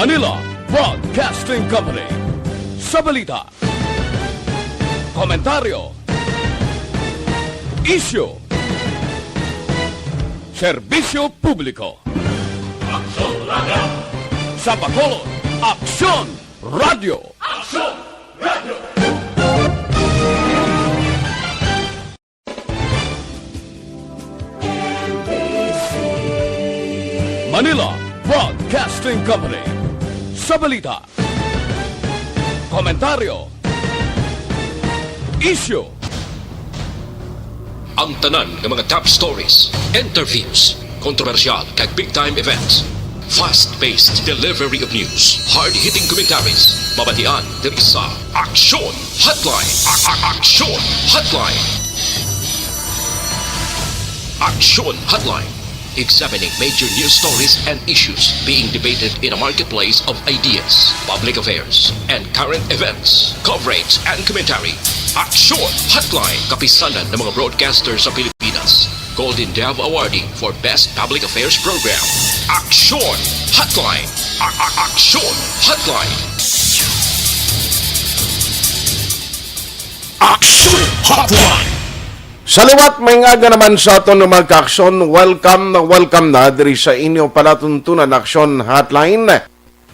Manila Broadcasting Company. Sa balita, komentaryo, isyu, serbisyo publiko. Aksyon Radio! Sa Bacolod, Aksyon Radio! Aksyon Radio! Manila Broadcasting Company. Sa balita, komentaryo, isyu, ang tanan ng mga top stories, interviews, kontrobersyal kag big-time events, fast-paced delivery of news, hard-hitting commentaries, babatian diri sa Aksyon Hotline. Aksyon Hotline. Aksyon Hotline. Examining major news stories and issues being debated in a marketplace of ideas, public affairs, and current events. Coverage and commentary. Aksyon Hotline. Kapisanan ng mga broadcasters sa Pilipinas. Golden Dove Awardee for Best Public Affairs Program. Aksyon Hotline. Aksyon Hotline. Aksyon Hotline. Sa liwat, may ngaga naman sa aton ng mga ka-aksyon, welcome na diri sa inyo palatuntunan Aksyon Hotline.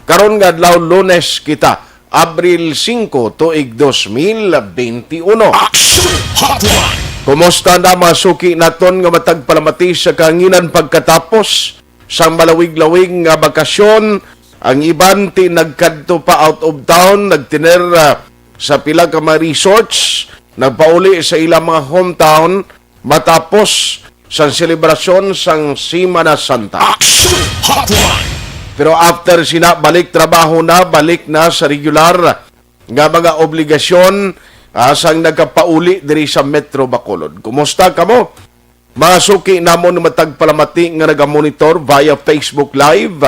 Karon nga adlaw Lunes kita, Abril 5, tuig 2021. Aksyon Hotline. Kumusta na masuki naton nga matag palamati sa kahanginan pagkatapos sang malawig-lawig nga bakasyon? Ang iban ti nagkadto pa out of town, nagtiner sa pila ka mga resorts, nagpauli sa ilang mga hometown matapos sa selebrasyon sang Semana Santa. Aksyon Hotline. Pero after sina balik trabaho na, balik na sa regular nga mga obligasyon sang nagkapauli diri sa Metro Bacolod. Kumusta kamo? Masuki namon matagpalamati nga nagamonitor via Facebook Live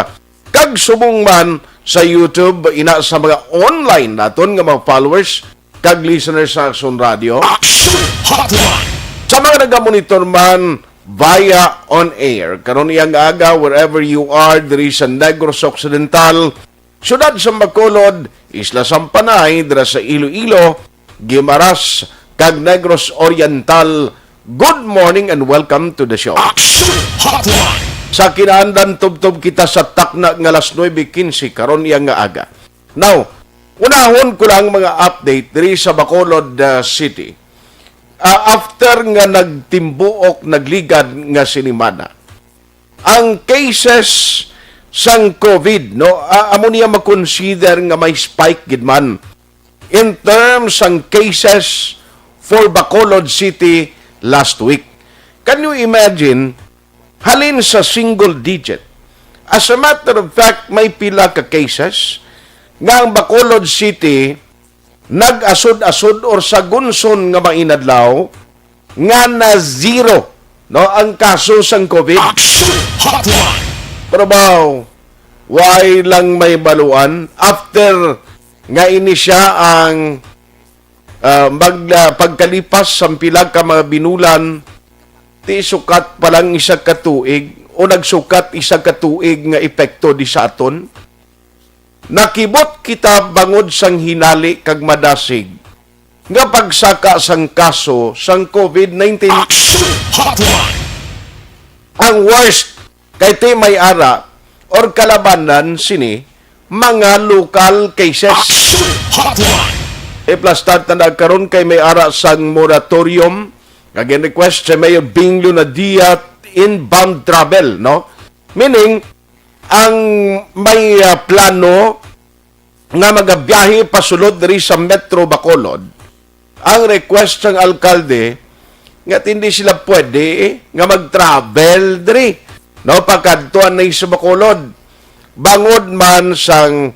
kag subong man sa YouTube ina sa mga online naton nga mga followers kag listeners sa Aksyon Radio. Aksyon Hotline. Sa mga nagamonitor man via on air, karon iyang aga wherever you are diri sa Negros Occidental, syudad sa Bacolod, Isla Sampanay, dira sa Iloilo, Guimaras, kag Negros Oriental. Good morning and welcome to the show. Aksyon Hotline. Sa kinaandan tubtob kita sa takna nga alas 9:15 karon iyang nga aga. Now, unahon ko lang mga update diri sa Bacolod City. After nga nagtimbuok, nagligad nga sinimana, ang cases sang COVID, no, amo niya makonsider nga may spike gid man in terms sang cases for Bacolod City last week. Can you imagine, halin sa single digit? As a matter of fact, may pila ka cases nga ang Bacolod City nag-asod-asod or sa gunson nga mainadlaw nga na zero, no, ang kaso sang COVID. Aksyon Hotline. Pero baw, why lang may baluan after nga ini siya ang pagkalipas sa pilag ka mga binulan, ti sukat palang isa katuig o nagsukat isa katuig nga epekto di sa aton. Nakibot kita bangod sang hinali kag madasig nga pagsaka sang kaso sang COVID-19. Aksyon Hotline. Ang worst kay ti may ara or kalabanan sini mga local cases. Aksyon Hotline. Plus tatanda karon kay may ara sang moratorium nga gin-request sa Mayor Bing Lunadia inbound travel, no? Meaning ang may plano nga magabiyahe pasulod diri sa Metro Bacolod, ang request ng alkalde nga hindi sila pwede nga mag-travel diri, no, pagkadtuan na sa Bacolod bangod man sang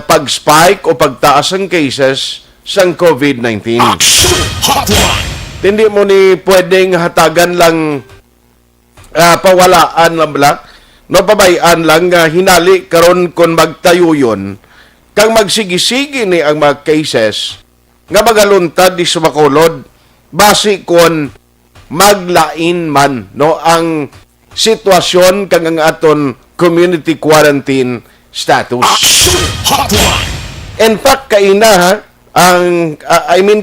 pag-spike o pagtaas ng cases sang COVID-19. Aksyon Hotline. Hindi mo ni pwedeng hatagan lang pawalaan lang bala, no, pabayaan lang nga hinali karon kon magtayo yun kang magsigi-sigi ni ang mga cases nga magaluntad di sa Bacolod base kon maglain man, no, ang sitwasyon kang ang aton community quarantine status. Hotline. In fact, kaina ha,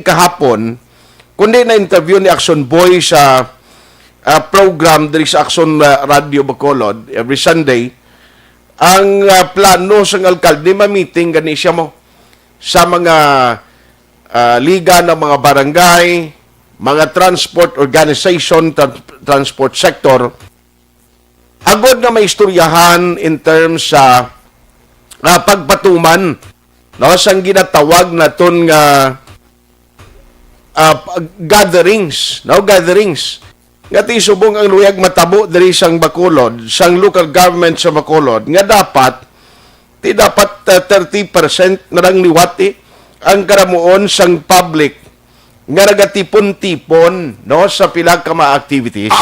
kahapon, kundi na interview ni Action Boy sa program diri sa Action Radio Bacolod every Sunday, ang plano sa alkalde ma-meeting gani siya mo sa mga liga ng mga barangay, mga transport organization, transport sector, agod na may istoryahan in terms sa pagpatuman, no, sang ginatawag naton nga gatherings, no, gatherings. Nga ti subong ang luyag matabo diri sang Bacolod, sang local government sa Bacolod, nga dapat 30% na lang liwati ang karamuon sang public nga nagatipon-tipon, no, sa pila ka mga activities.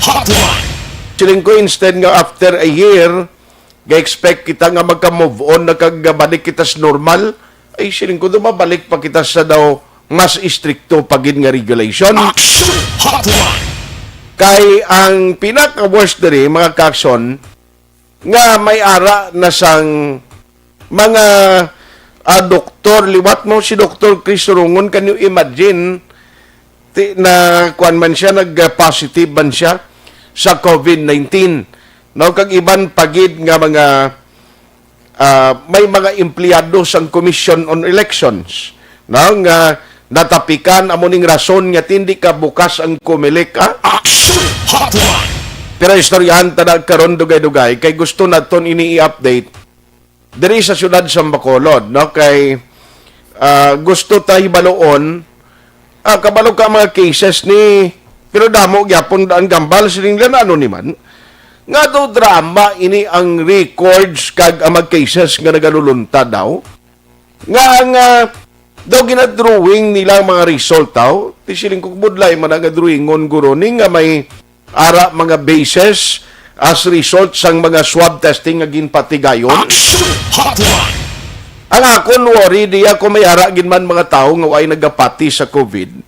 Hotline. Siling ko instead nga after a year, ga-expect kita nga magka-move on, nagkagabalik kita sa normal, ay siling ko dumabalik pa kita sa daw mas istrikto pagin nga regulation. Hotline. Kay ang pinaka-worst diri, mga kakson, nga may ara na sang mga doktor, liwat mo si Dr. Chris Rungon, can you imagine na kuan man siya, nag-positive man siya sa COVID-19. No, kag iban pagid nga mga may mga empleyado sang Commission on Elections, no, nga natapikan amo ning rason nga tindi ka bukas ang kumilik, Hotline. Pero istoryahan ta karon dugay-dugay kay gusto naton ini i-update diri sa syudad sa Bacolod, no, kay gusto ta hibaloon kabalo ka mga cases ni pero damo gyapon daan gambal sining lan ano ni man nga daw drama ini ang records kag ang mga cases nga nagaluluntad daw nga daw ginadrawing nila mga result daw ti siling kukbudlay man nga drawingon guro ni nga may ara mga bases as result sang mga swab testing nga ginpatigayon. Hotline. Ang akon worry di ako may ara gin man mga tao nga way nagapati sa COVID.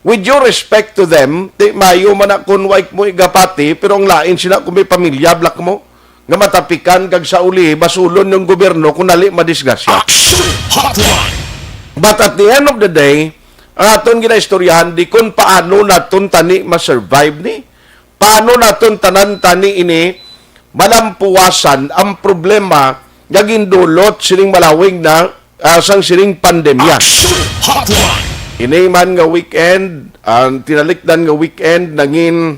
With due respect to them, di mayo man akon way mo igapati pero ang lain sila kung may pamilya black mo nga matapikan kag sa uli basulon ng gobyerno kung nali madisgrasya. Hotline. But at the end of the day, ang aton ginaistoryahan di kung paano naton tani ma-survive ni. Paano naton tanan tani ini malampuwasan ang problema nga gindulot sining malawig na sang sining pandemya. Hotline. Ini man nga weekend, ang tinalikdan nga weekend nangin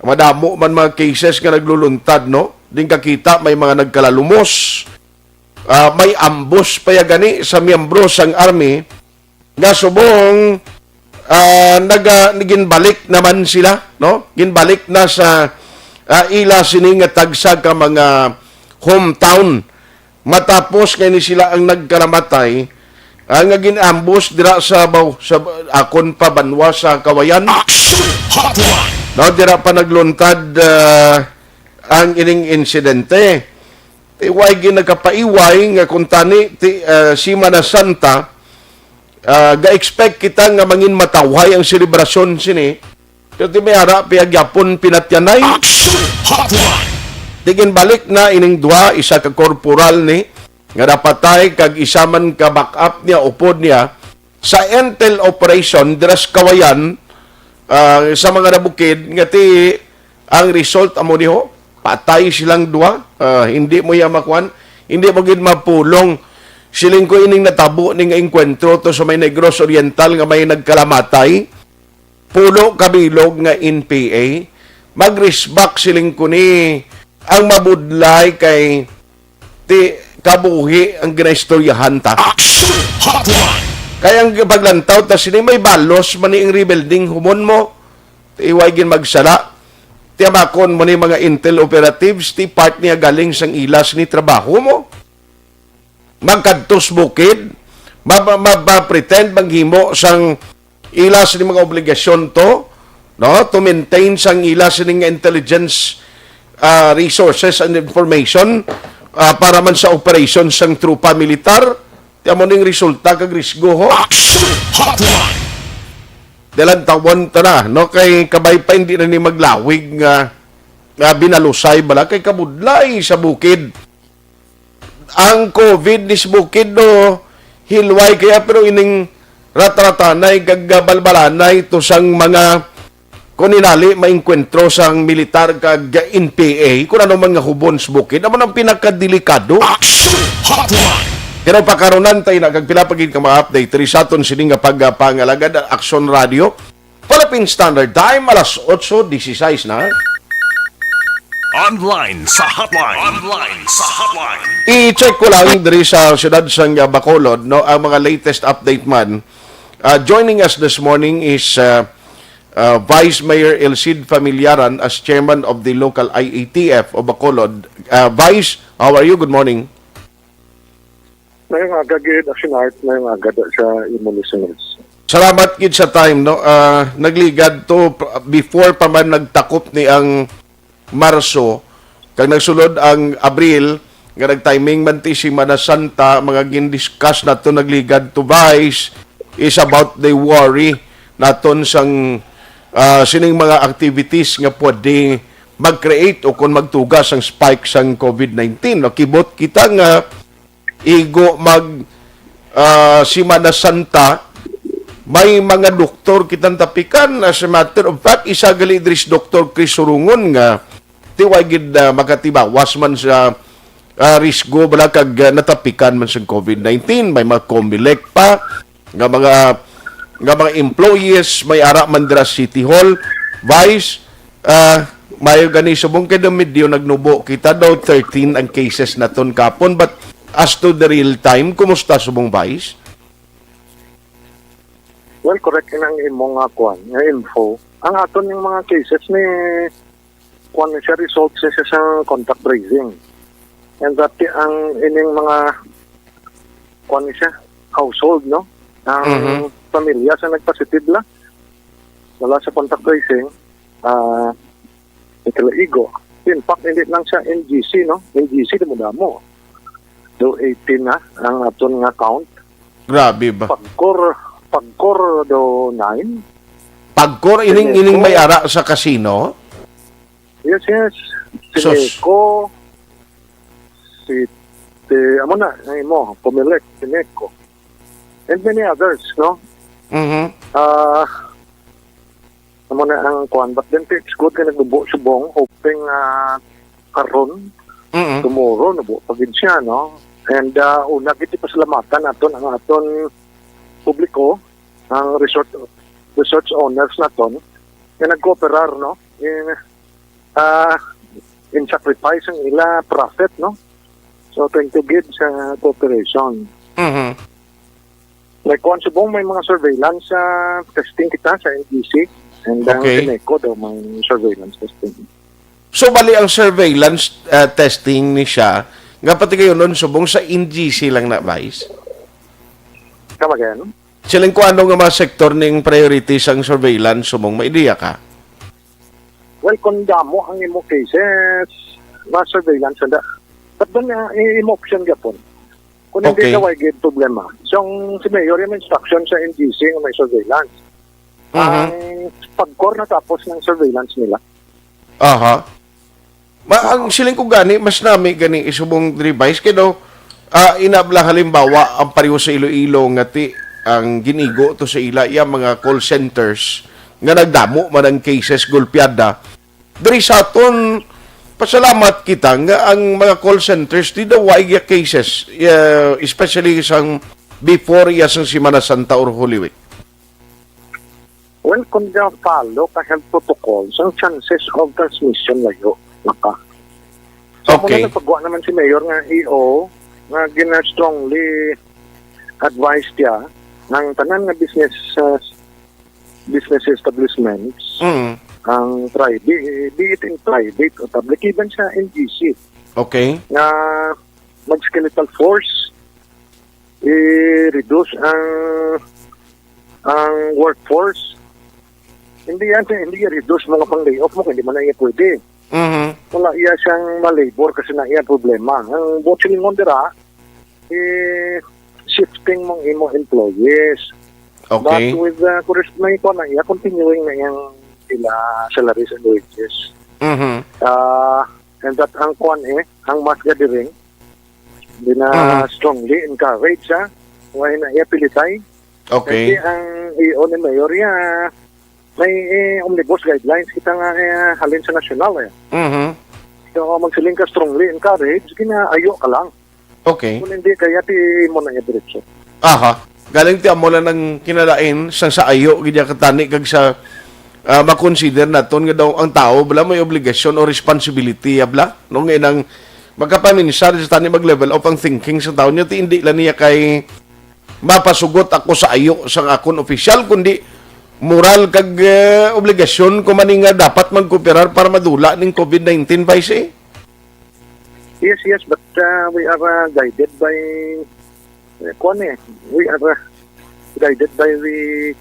madamo man mga cases nga nagluluntad, no? Din kakita may mga nagkalalumos. May ambush pa ya gani sa miyembro sang army nga subong ginbalik naman sila, no? Ginbalik na sa ila sining nga tagsa ka mga hometown matapos kay ni sila ang nagkaramatay nga ginambush dira sa akon pa banwa sa Kawayan, no, dira pa nagluntad ang ining insidente. Iway ginagkapaiway nga kung tani Semana Santa ga-expect kita nga mangin matawhay ang selebrasyon sini. Pero may ara piagyapon pinatyanay. Tigin balik na ining dua, isa ka korporal ni nga dapatay kag isa man ka backup niya upod niya sa intel operation dras Kawayan sa mga nabukid nga ti ang result amo niho patay silang dua. Hindi mo ya makuan, hindi mo gid mapulong siling ko ining natabo ning enkwentro to sa may Negros Oriental nga may nagkalamatay pulo kabilog nga NPA magrisbak siling ko ni ang mabudlay kay ti kabuhi ang ginaistoryahan ta. Kaya ang paglantaw ta sini may balos man ang rebuilding humon mo iway gin magsala tiyamakon mo ni mga intel operatives ti part niya galing sang ilas ni trabaho mo magkadtos bukid pretend maghimo sang ilas ni mga obligasyon to, no, to maintain sang ilas ni intelligence resources and information para man sa operation sang trupa militar tiyan mo ning resulta kag risgo ho. Dalang tawon ta na, no, kay kabay pa hindi na ni maglawig nga binalusay bala kay kabudlay sa bukid ang COVID nisbukid do hilway kaya pero ining ratratanay gaggabalbalanay to sang mga kuninali maengkwentro sang militar kag NPA kun ano mga hubon sa bukid amo ang pinakadelikado. Action Hotline. Pero pakaronan tayo na kagpila pagin ka ma-update risaton sini nga pagpangalagad Action Radio. Philippine Standard Time alas 8:16 na. Online sa hotline. I-check ko lang diri sa siyudad sang Bacolod no ang mga latest update man. Joining us this morning is Vice Mayor Elcid Familiaran as chairman of the local IATF of Bacolod. Vice, how are you? Good morning. Ngayong aga gid Action Art, ngayong aga sa imo listeners. Salamat gid sa time no. Nagligad to before pa man nagtakop ni ang Marso kag nagsulod ang Abril nga nag-timing man ti Semana Santa mga gin-discuss nato nagligad to Vice is about the worry naton sang sining mga activities nga pwede mag-create o kung magtugas ang spike sang COVID-19 no kibot kita nga igo mag Semana Santa may mga doktor kitang tapikan as a matter of fact isa gali dris Dr. Chris Surungon nga tiway gid makatibawas man sa risgo bala kag natapikan man sa COVID-19 may mga COMELEC pa nga mga employees may ara man dira City Hall. Vice mayo gani subong kay medyo nagnubo kita daw 13 ang cases naton kapon but as to the real time kumusta subong Vice? Well, correct inang imo nga kuan, nga info. Ang aton yung mga cases ni kuan siya results siya sa contact tracing. And that ang ining mga kuan siya household no. Ang pamilya sa nagpositive la. Wala sa contact tracing, igo. In fact, hindi lang siya NGC no. NGC damo. Do 18 na ang aton nga count. Grabe ba? Pagkor do 9. Pagkor ining may ara sa casino? Yes. Sineco. Amo na, mo, COMELEC, Sineco. And many others, no? Amo na ang kuan. But then it's good ka nagbubo-subong, hoping karon, tomorrow, nabuo pagin siya, no? And una, kiti pasalamatan naton ang aton publiko, ang resort owners naton, na nag-cooperar, no? In sacrifice ang ila profit, no? So, thank you give sa cooperation. Like, kung subong may mga surveillance testing kita sa NGC and ang Sineco daw may surveillance testing. So, bali ang surveillance testing ni siya, nga pati kayo nun, subong sa NGC lang na, Vice? Come again? Siling ko ano nga mga sektor ning priorities ang surveillance, subong may idea ka? Well, kung damo ang imo cases, mga surveillance na. But doon imo option gapon. Kung hindi ka may gid problema. So, si Mayor yung instruction sa NGC nga may surveillance. Ang pagkor na tapos ng surveillance nila. Aha. Ang siling ko gani, mas nami gani isubong device kaya daw, inabla halimbawa ang pareho sa Iloilo nga ti ang ginigo to sa ila iya mga call centers nga nagdamo man ang cases gulpiada. Diri sa aton pasalamat kita nga ang mga call centers di daw wag cases especially sang before sang Semana Santa or Holy Week. Well, kung di follow ka health protocols, ang chances of transmission layo naka. So, muna nagpagawa naman si Mayor nga EO nga strongly advised niya ng tanan nga business establishments ang private, be it in private o public, even sa NGC. Okay. Na mag-skeletal force, i-reduce ang workforce. Hindi i-reduce mga pang-layoff mo, hindi man na iya pwede. Wala iya siyang malabor kasi na iya problema. Ang botching mo dira, shifting mong imo employees. Okay. But with the corresponding ko na iya, continuing na iyang sila salaries and wages. And that ang kuan ang mass gathering, Di na strongly encourage, ha? Huwag na iapilitay. Okay. Kasi ang iyo ni Mayor, may omnibus guidelines kita nga halin sa nasyonal. Mhm. So, magsiling ka strongly encourage, kinaayo ka lang. Okay. Kung hindi, kaya ti mo na diretso. Aha. Galing ti amo lang ng kinalain sa ayo gidya katani kag sa makonsider naton nga daw ang tao bala may obligasyon o responsibility abla no nga nang magkapaminsar sa tani mag-level up ang thinking sa tao niya ti hindi lang niya kay mapasugot ako sa ayo sang akon opisyal kundi moral kag obligasyon ko man nga dapat magkooperar para madula ning COVID-19 vice. Yes, but we are guided by we are guided by the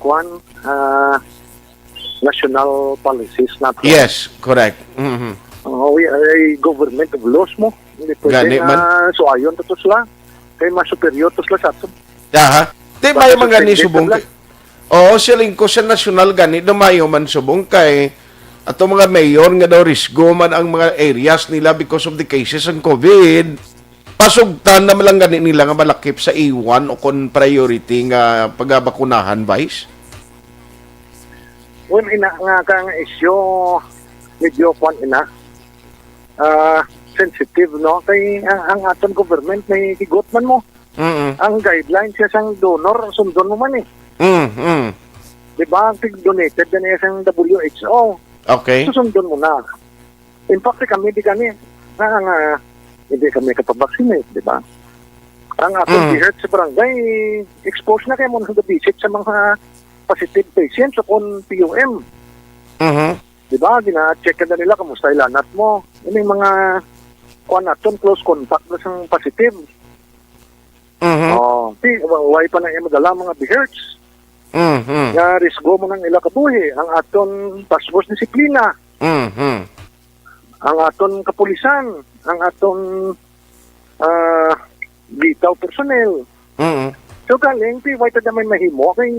national policies natin. Yes, correct. Mhm. We are a government of laws mo. Hindi Gani pwede man. so ayon to sila. Kay mas superior to sila sa atin. Aha. Di ba yung mga gani Bakit subong suspended Oo, siling ko sa national gani dumayo man subong kay ato mga mayor nga daw risgo man ang mga areas nila because of the cases ng COVID. Pasugtan na lang gani nila nga malakip sa A1 o kon priority nga pagbakunahan, Vice? Well, ina nga kang issue medyo sensitive, no? Kay ang aton government may higot man mo. Ang guidelines siya sang donor, sundon mo man eh. Diba? Ang tig-donated na niya sang WHO. Okay. Susundon mo na. In fact, kami hindi kami kapag-vaccinate, di ba? Ang atong health sa barangay, exposed na kayo mo na visit sa mga positive patients o kung PUM. Di ba? Gina-check na nila kamusta ilanat mo. Yun yung mga close contact na sang positive. Why pa na yung madala mga BHERTs? Nga risgo mo ng ila kabuhi. Ang aton task disiplina. Ang aton kapulisan. Ang aton bitaw personnel. So galing, why ta naman mahimo kay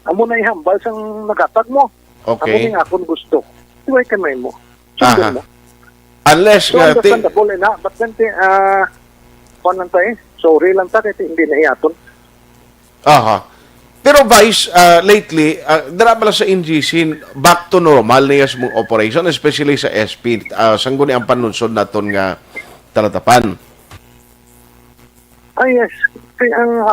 amo na ihambal sang nagatag mo. Okay. Amo ning akon gusto. Why ka may mo? Sundon mo. Unless So, nga understandable na. But then, lang tayo. Sorry lang tayo. Hindi na iyaton. Aha. Pero Vice, lately, dara pala sa NGC, back to normal na yung mong operation, especially sa SP. Sangguni ang panunsod naton nga talatapan. Yes. Kaya ang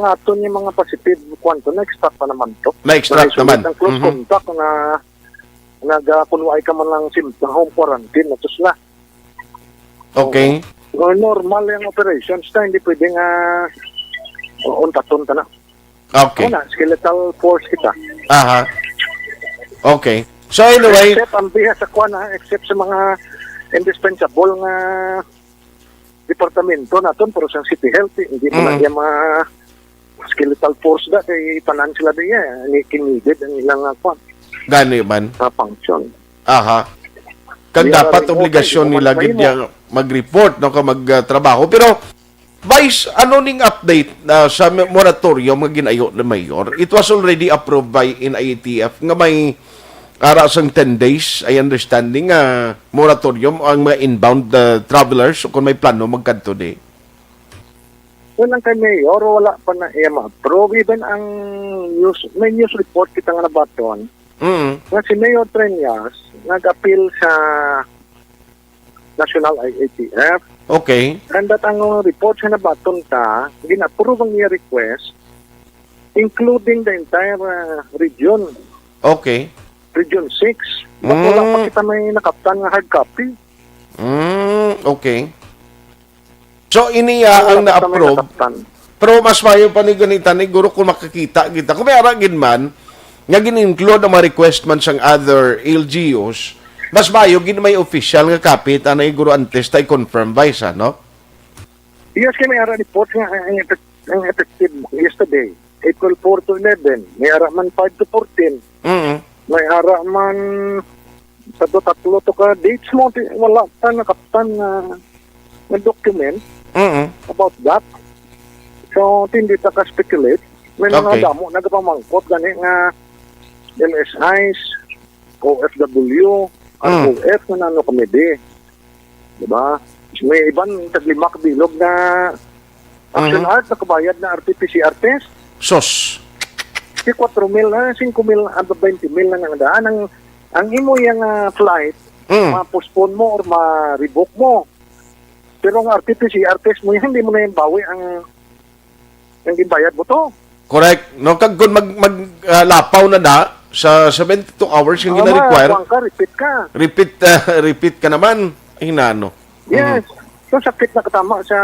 aton yung mga positive na-extract pa naman to. Na-extract naman. Ang close contact na nagkunway ka man lang home quarantine na tusla. Okay. Normal yung operations na hindi pwedeng unta-tunta na. Okay. Skeletal force kita. Aha. Okay. So anyway, Except ang biha sa except sa mga indispensable nga departamento naton pero sa city health hindi mo na yung mga skeletal force da kay tanan sila diya ni kinided ang ilang gani man. function. Aha. Kag Di dapat aring obligasyon okay, nila di gid mo yang mag-report no ka magtrabaho. Pero Vice, ano ning update sa moratorium nga ginayo ni Mayor? It was already approved by NIATF nga may sang 10 days, I understanding, moratorium ang mga inbound travelers kung may plano magkanto di. Walang kay Mayor, wala pa na ma-approve. Even ang may news report kita nga nabaton na si Mayor Trenyas nag-appeal sa National IATF. Okay. And that ang report sa nabaton ta, gina-approve ang niya request, including the entire region. Okay. Region 6. But wala pa kita may nakaptan nga hard copy. Okay. So, iniya ang Wala pa kita may na-approve. nakaptan. Pero mas mayo pa ni ganita ni guro kung makakita kita. Kung may aragin man, nga gin-include ang mga request man sang other LGUs, mas mayo gin may official nga kapit anay guro antes tay confirm by sa no? Yes, kaya may ara report nga ang effective yesterday, April 4 to 11. May ara man 5 to 14. May ara man tatlo to ka dates mo. Wala pa nakaptan na document about that. So, hindi ta ka-speculate. May Okay. mga damo nagpamangkot gani nga MSIs, OFW, ROF na nano kami di. Diba? May ibang taglimak bilog na action art na kabayad na RT-PCR test. Sos. Si 4 mil na, 5 mil, 20 mil na nga daan. Ang imo yung flight, ma-postpone mo or ma-revoke mo. Pero ang RT-PCR test mo, hindi mo na yung bawi ang ibayad mo to. Correct. No, kag kung lapaw na sa 72 hours yung gina-require. Repeat ka. Repeat ka naman. Hinano. Yes. So, sakit na katama sa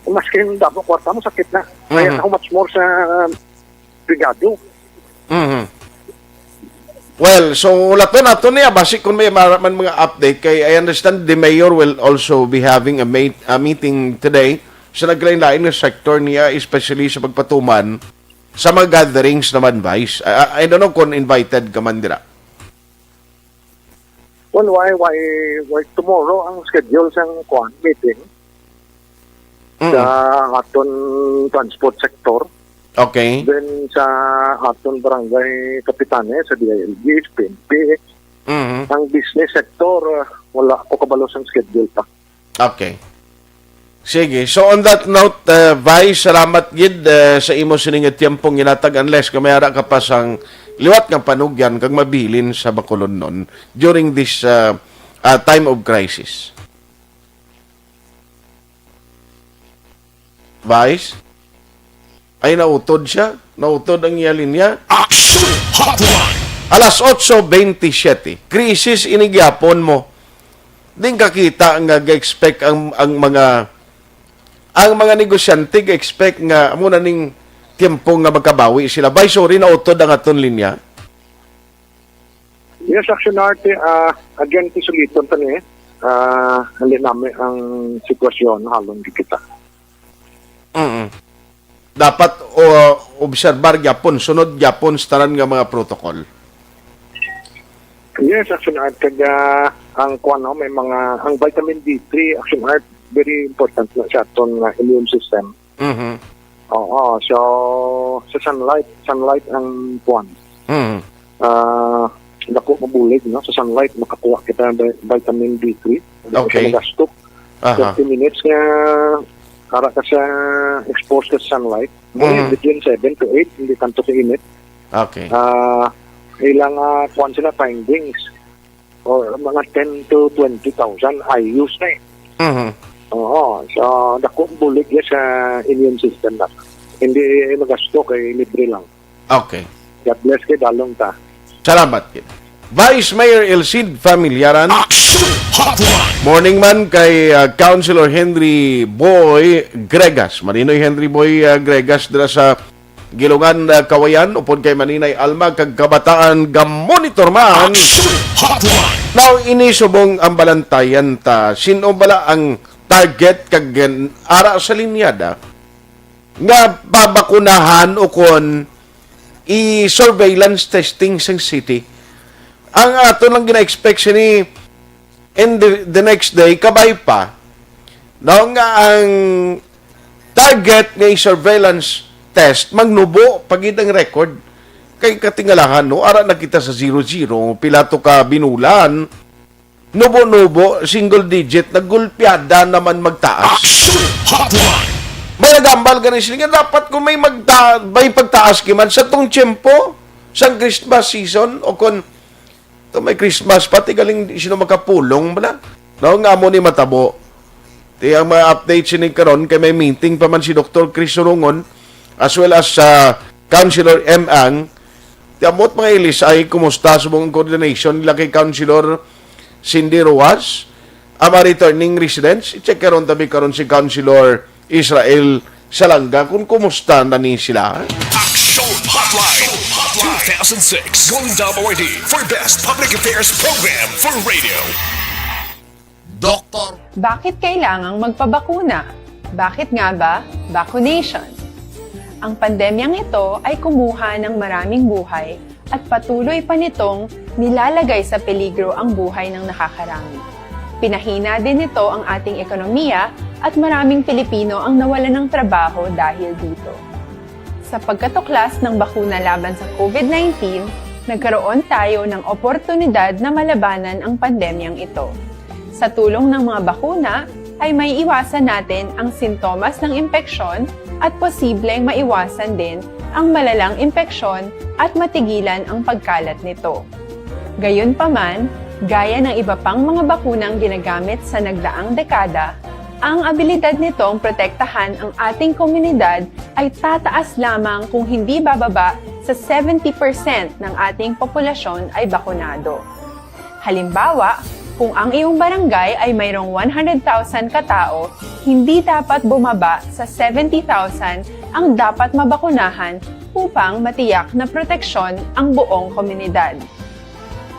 maski yung dapat kwarta mo, sakit na. Kaya how much more sa brigado. Well, so nato niya basic kung may man mga update kay I understand the mayor will also be having a meeting today sa naglain-lain nga sector niya, especially sa pagpatuman sa mga gatherings naman, Vice. I don't know kung invited ka man dira. Well, why tomorrow ang schedule sa meeting sa aton transport sector. Okay. Then sa aton barangay kapitane sa DILG, PNP, ang business sector, wala ko kabalo sa schedule pa. Okay. Sige. So on that note, Vice, salamat gid sa imo sining tiyempong ginatag unless kamayara ka pa sang liwat nga panugyan kag mabilin sa Bacolod non during this time of crisis. Vice? Ay, nautod siya. Nautod ang iya linya. Action Hotline. Alas 8:27. Krisis inigyapon mo. Din kakita nga ga-expect ang mga negosyante ga-expect nga muna ning tiempo nga magkabawi sila. By sorry, nautod ang aton linya. Yes, Action Arte, again, tisuliton pa niya. Hindi namin ang sitwasyon halong di kita. Dapat obserbar gyapon, sunod gyapon sa tanan nga mga protocol. Yes, Action Art, kaya ang may mga, ang vitamin D3, Action Art, very important na sa aton immune system. Oo, so sa sunlight ang kuwan. Dako mabulig, no? Sa sunlight, makakuha kita ng vitamin D3. Okay. Magastok. 30 minutes nga para ka sa exposed ka sa sunlight. Between 7 to 8, hindi tanto sa init. Okay. Ilang kuwan sila findings or mga 10 to 20,000 IUs na eh. Oo, so dako bulig ya sa immune system na. Hindi magasto kay libre lang. Okay. God bless kay dalong ta. Salamat kid. Vice Mayor Elcid Familiaran. Action Hotline. Morning man kay Councilor Henry Boy Gregas. Maninoy Henry Boy Gregas dira sa Gilungan Kawayan upod kay Maninay Alma kag kabataan ga-monitor man. Action Hotline. Now inisubong ang balantayan ta. Sino bala ang target kag ara sa linyada nga babakunahan o kon i-surveillance testing sa city. Ang ato lang gina-expect siya ni in the next day, kabay pa. Now nga ang target nga i-surveillance test, magnubo, pagid ang record, kay katingalahan, no? Ara na kita sa 0-0, pilato ka binulan, nubo-nubo, single digit, nagulpiada naman magtaas. Action Hotline. May nagambal ganun sila nga dapat kung may pagtaas kiman sa tong tiyempo sa Christmas season o kung may Christmas pati galing sino makapulong bala. No nga mo ni matabo. Ti ang mga update sini karon kay may meeting pa man si Dr. Chris Surungon as well as Councilor M. Ang. Ti amot mga ilis ay kumusta sa mong coordination nila kay Councilor Cindy Ruas ama returning residents. I-check karon tabi karon si Councilor Israel Salanga kung kumusta na ni sila. Action Hotline. 2006 Golden Dome Awardee for Best Public Affairs Program for Radio. Doktor. Bakit kailangang magpabakuna? Bakit nga ba vaccination? Ang pandemyang ito ay kumuha ng maraming buhay at patuloy pa nitong nilalagay sa peligro ang buhay ng nakakarami. Pinahina din nito ang ating ekonomiya at maraming Pilipino ang nawalan ng trabaho dahil dito. Sa pagkatuklas ng bakuna laban sa COVID-19, nagkaroon tayo ng oportunidad na malabanan ang pandemyang ito. Sa tulong ng mga bakuna, ay may iwasan natin ang sintomas ng impeksyon at posibleng maiwasan din ang malalang impeksyon at matigilan ang pagkalat nito. Gayunpaman, gaya ng iba pang mga bakunang ginagamit sa nagdaang dekada, ang abilidad nitong protektahan ang ating komunidad ay tataas lamang kung hindi bababa sa 70% ng ating populasyon ay bakunado. Halimbawa, kung ang iyong barangay ay mayroong 100,000 katao, hindi dapat bumaba sa 70,000 ang dapat mabakunahan upang matiyak na proteksyon ang buong komunidad.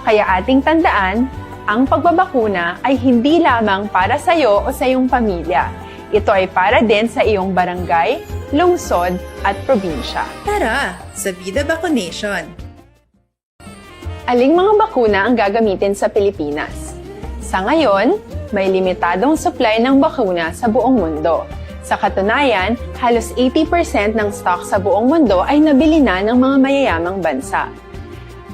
Kaya ating tandaan, ang pagbabakuna ay hindi lamang para sa iyo o sa iyong pamilya. Ito ay para din sa iyong barangay, lungsod at probinsya. Tara, sa Vida Vaccination! Aling mga bakuna ang gagamitin sa Pilipinas? Sa ngayon, may limitadong supply ng bakuna sa buong mundo. Sa katunayan, halos 80% ng stock sa buong mundo ay nabili na ng mga mayayamang bansa.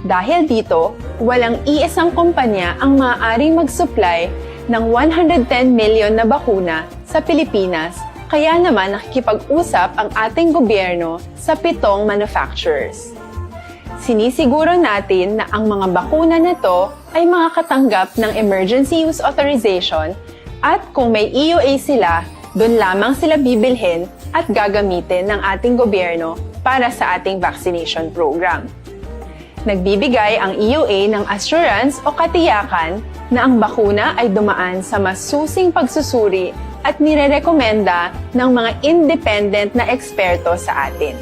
Dahil dito, walang iisang kumpanya ang maaaring mag-supply ng 110 million na bakuna sa Pilipinas, kaya naman nakikipag-usap ang ating gobyerno sa 7 manufacturers. Sinisiguro natin na ang mga bakuna nito ay makakatanggap ng Emergency Use Authorization at kung may EUA sila, doon lamang sila bibilhin at gagamitin ng ating gobyerno para sa ating vaccination program. Nagbibigay ang EUA ng assurance o katiyakan na ang bakuna ay dumaan sa masusing pagsusuri at nirerekomenda ng mga independent na eksperto sa atin.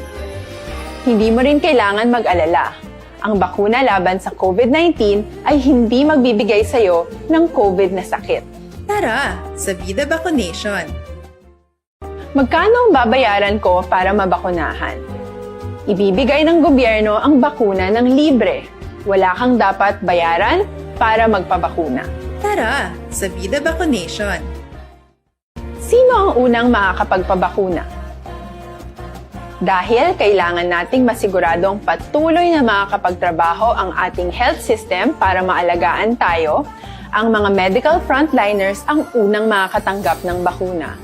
Hindi mo rin kailangan mag-alala. Ang bakuna laban sa COVID-19 ay hindi magbibigay sa iyo ng COVID na sakit. Tara, sa Vida Vaccination! Magkano ang babayaran ko para mabakunahan? Ibibigay ng gobyerno ang bakuna ng libre. Wala kang dapat bayaran para magpabakuna. Tara, sa Vida Vaccination! Sino ang unang makakapagpabakuna? Dahil kailangan nating masiguradong patuloy na makakapagtrabaho ang ating health system para maalagaan tayo, ang mga medical frontliners ang unang makakatanggap ng bakuna.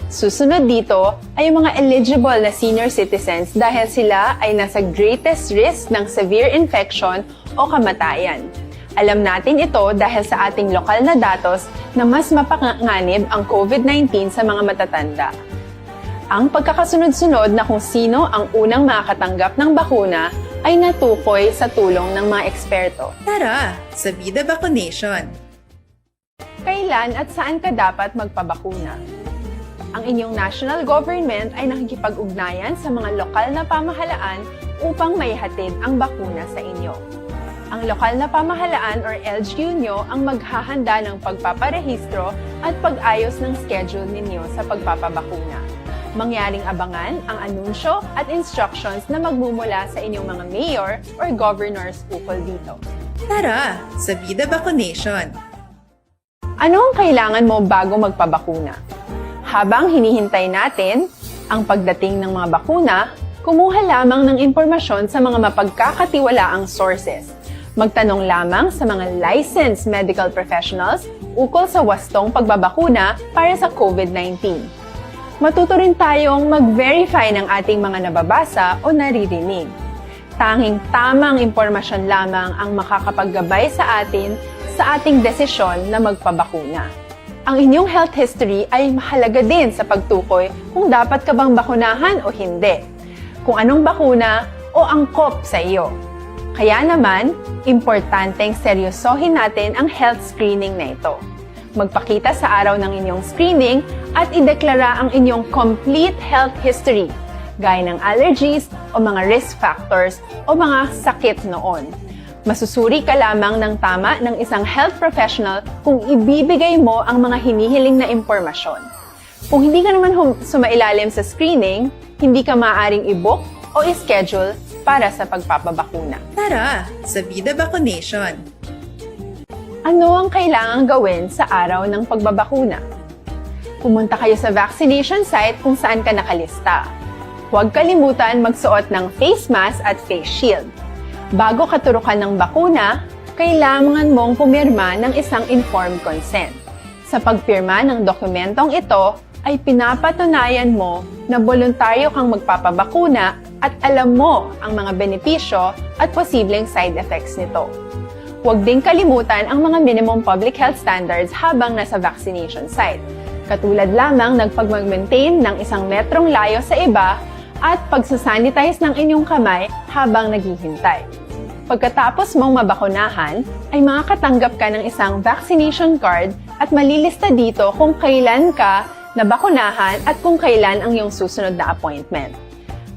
Susunod dito ay yung mga eligible na senior citizens dahil sila ay nasa greatest risk ng severe infection o kamatayan. Alam natin ito dahil sa ating lokal na datos na mas mapanganib ang COVID-19 sa mga matatanda. Ang pagkakasunod-sunod na kung sino ang unang makakatanggap ng bakuna ay natukoy sa tulong ng mga eksperto. Tara, sa Vida Vaccination! Kailan at saan ka dapat magpabakuna? Ang inyong national government ay nakikipag-ugnayan sa mga lokal na pamahalaan upang maihatid ang bakuna sa inyo. Ang lokal na pamahalaan or LGU nyo ang maghahanda ng pagpaparehistro at pag-ayos ng schedule ninyo sa pagpapabakuna. Mangyaring abangan ang anunsyo at instructions na magmumula sa inyong mga mayor or governors ukol dito. Tara, sa Vida Vaccination! Ano ang kailangan mo bago magpabakuna? Habang hinihintay natin ang pagdating ng mga bakuna, kumuha lamang ng impormasyon sa mga mapagkakatiwalaang sources. Magtanong lamang sa mga licensed medical professionals ukol sa wastong pagbabakuna para sa COVID-19. Matuto rin tayong mag-verify ng ating mga nababasa o naririnig. Tanging tamang impormasyon lamang ang makakapaggabay sa atin sa ating desisyon na magpabakuna. Ang inyong health history ay mahalaga din sa pagtukoy kung dapat ka bang bakunahan o hindi, kung anong bakuna o angkop sa iyo. Kaya naman, importanteng seryosohin natin ang health screening na ito. Magpakita sa araw ng inyong screening at ideklara ang inyong complete health history, gaya ng allergies o mga risk factors o mga sakit noon. Masusuri ka lamang ng tama ng isang health professional kung ibibigay mo ang mga hinihiling na impormasyon. Kung hindi ka naman sumailalim sa screening, hindi ka maaaring i-book o i-schedule para sa pagpapabakuna. Tara, sa Vida Vaccination! Ano ang kailangang gawin sa araw ng pagbabakuna? Pumunta kayo sa vaccination site kung saan ka nakalista. Huwag kalimutan magsuot ng face mask at face shield. Bago katurukan ng bakuna, kailangan mong pumirma ng isang informed consent. Sa pagpirma ng dokumentong ito, ay pinapatunayan mo na voluntaryo kang magpapabakuna at alam mo ang mga benepisyo at posibleng side effects nito. Huwag ding kalimutan ang mga minimum public health standards habang nasa vaccination site. Katulad lamang ng pag-maintain ng 1 metrong layo sa iba at pagsasanitize ng inyong kamay habang naghihintay. Pagkatapos mong mabakunahan, ay makakatanggap ka ng isang vaccination card at malilista dito kung kailan ka nabakunahan at kung kailan ang iyong susunod na appointment.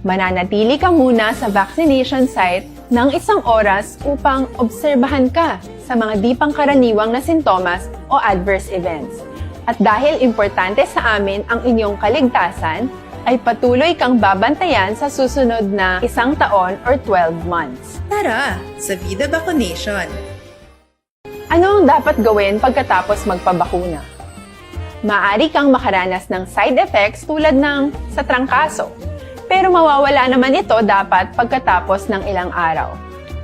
Mananatili ka muna sa vaccination site ng 1 oras upang obserbahan ka sa mga di pangkaraniwang na sintomas o adverse events. At dahil importante sa amin ang inyong kaligtasan, ay patuloy kang babantayan sa susunod na 1 taon or 12 months. Tara sa Vida Vaccination. Ano ang dapat gawin pagkatapos magpabakuna? Maaari kang makaranas ng side effects tulad ng sa trangkaso, pero mawawala naman ito dapat pagkatapos ng ilang araw.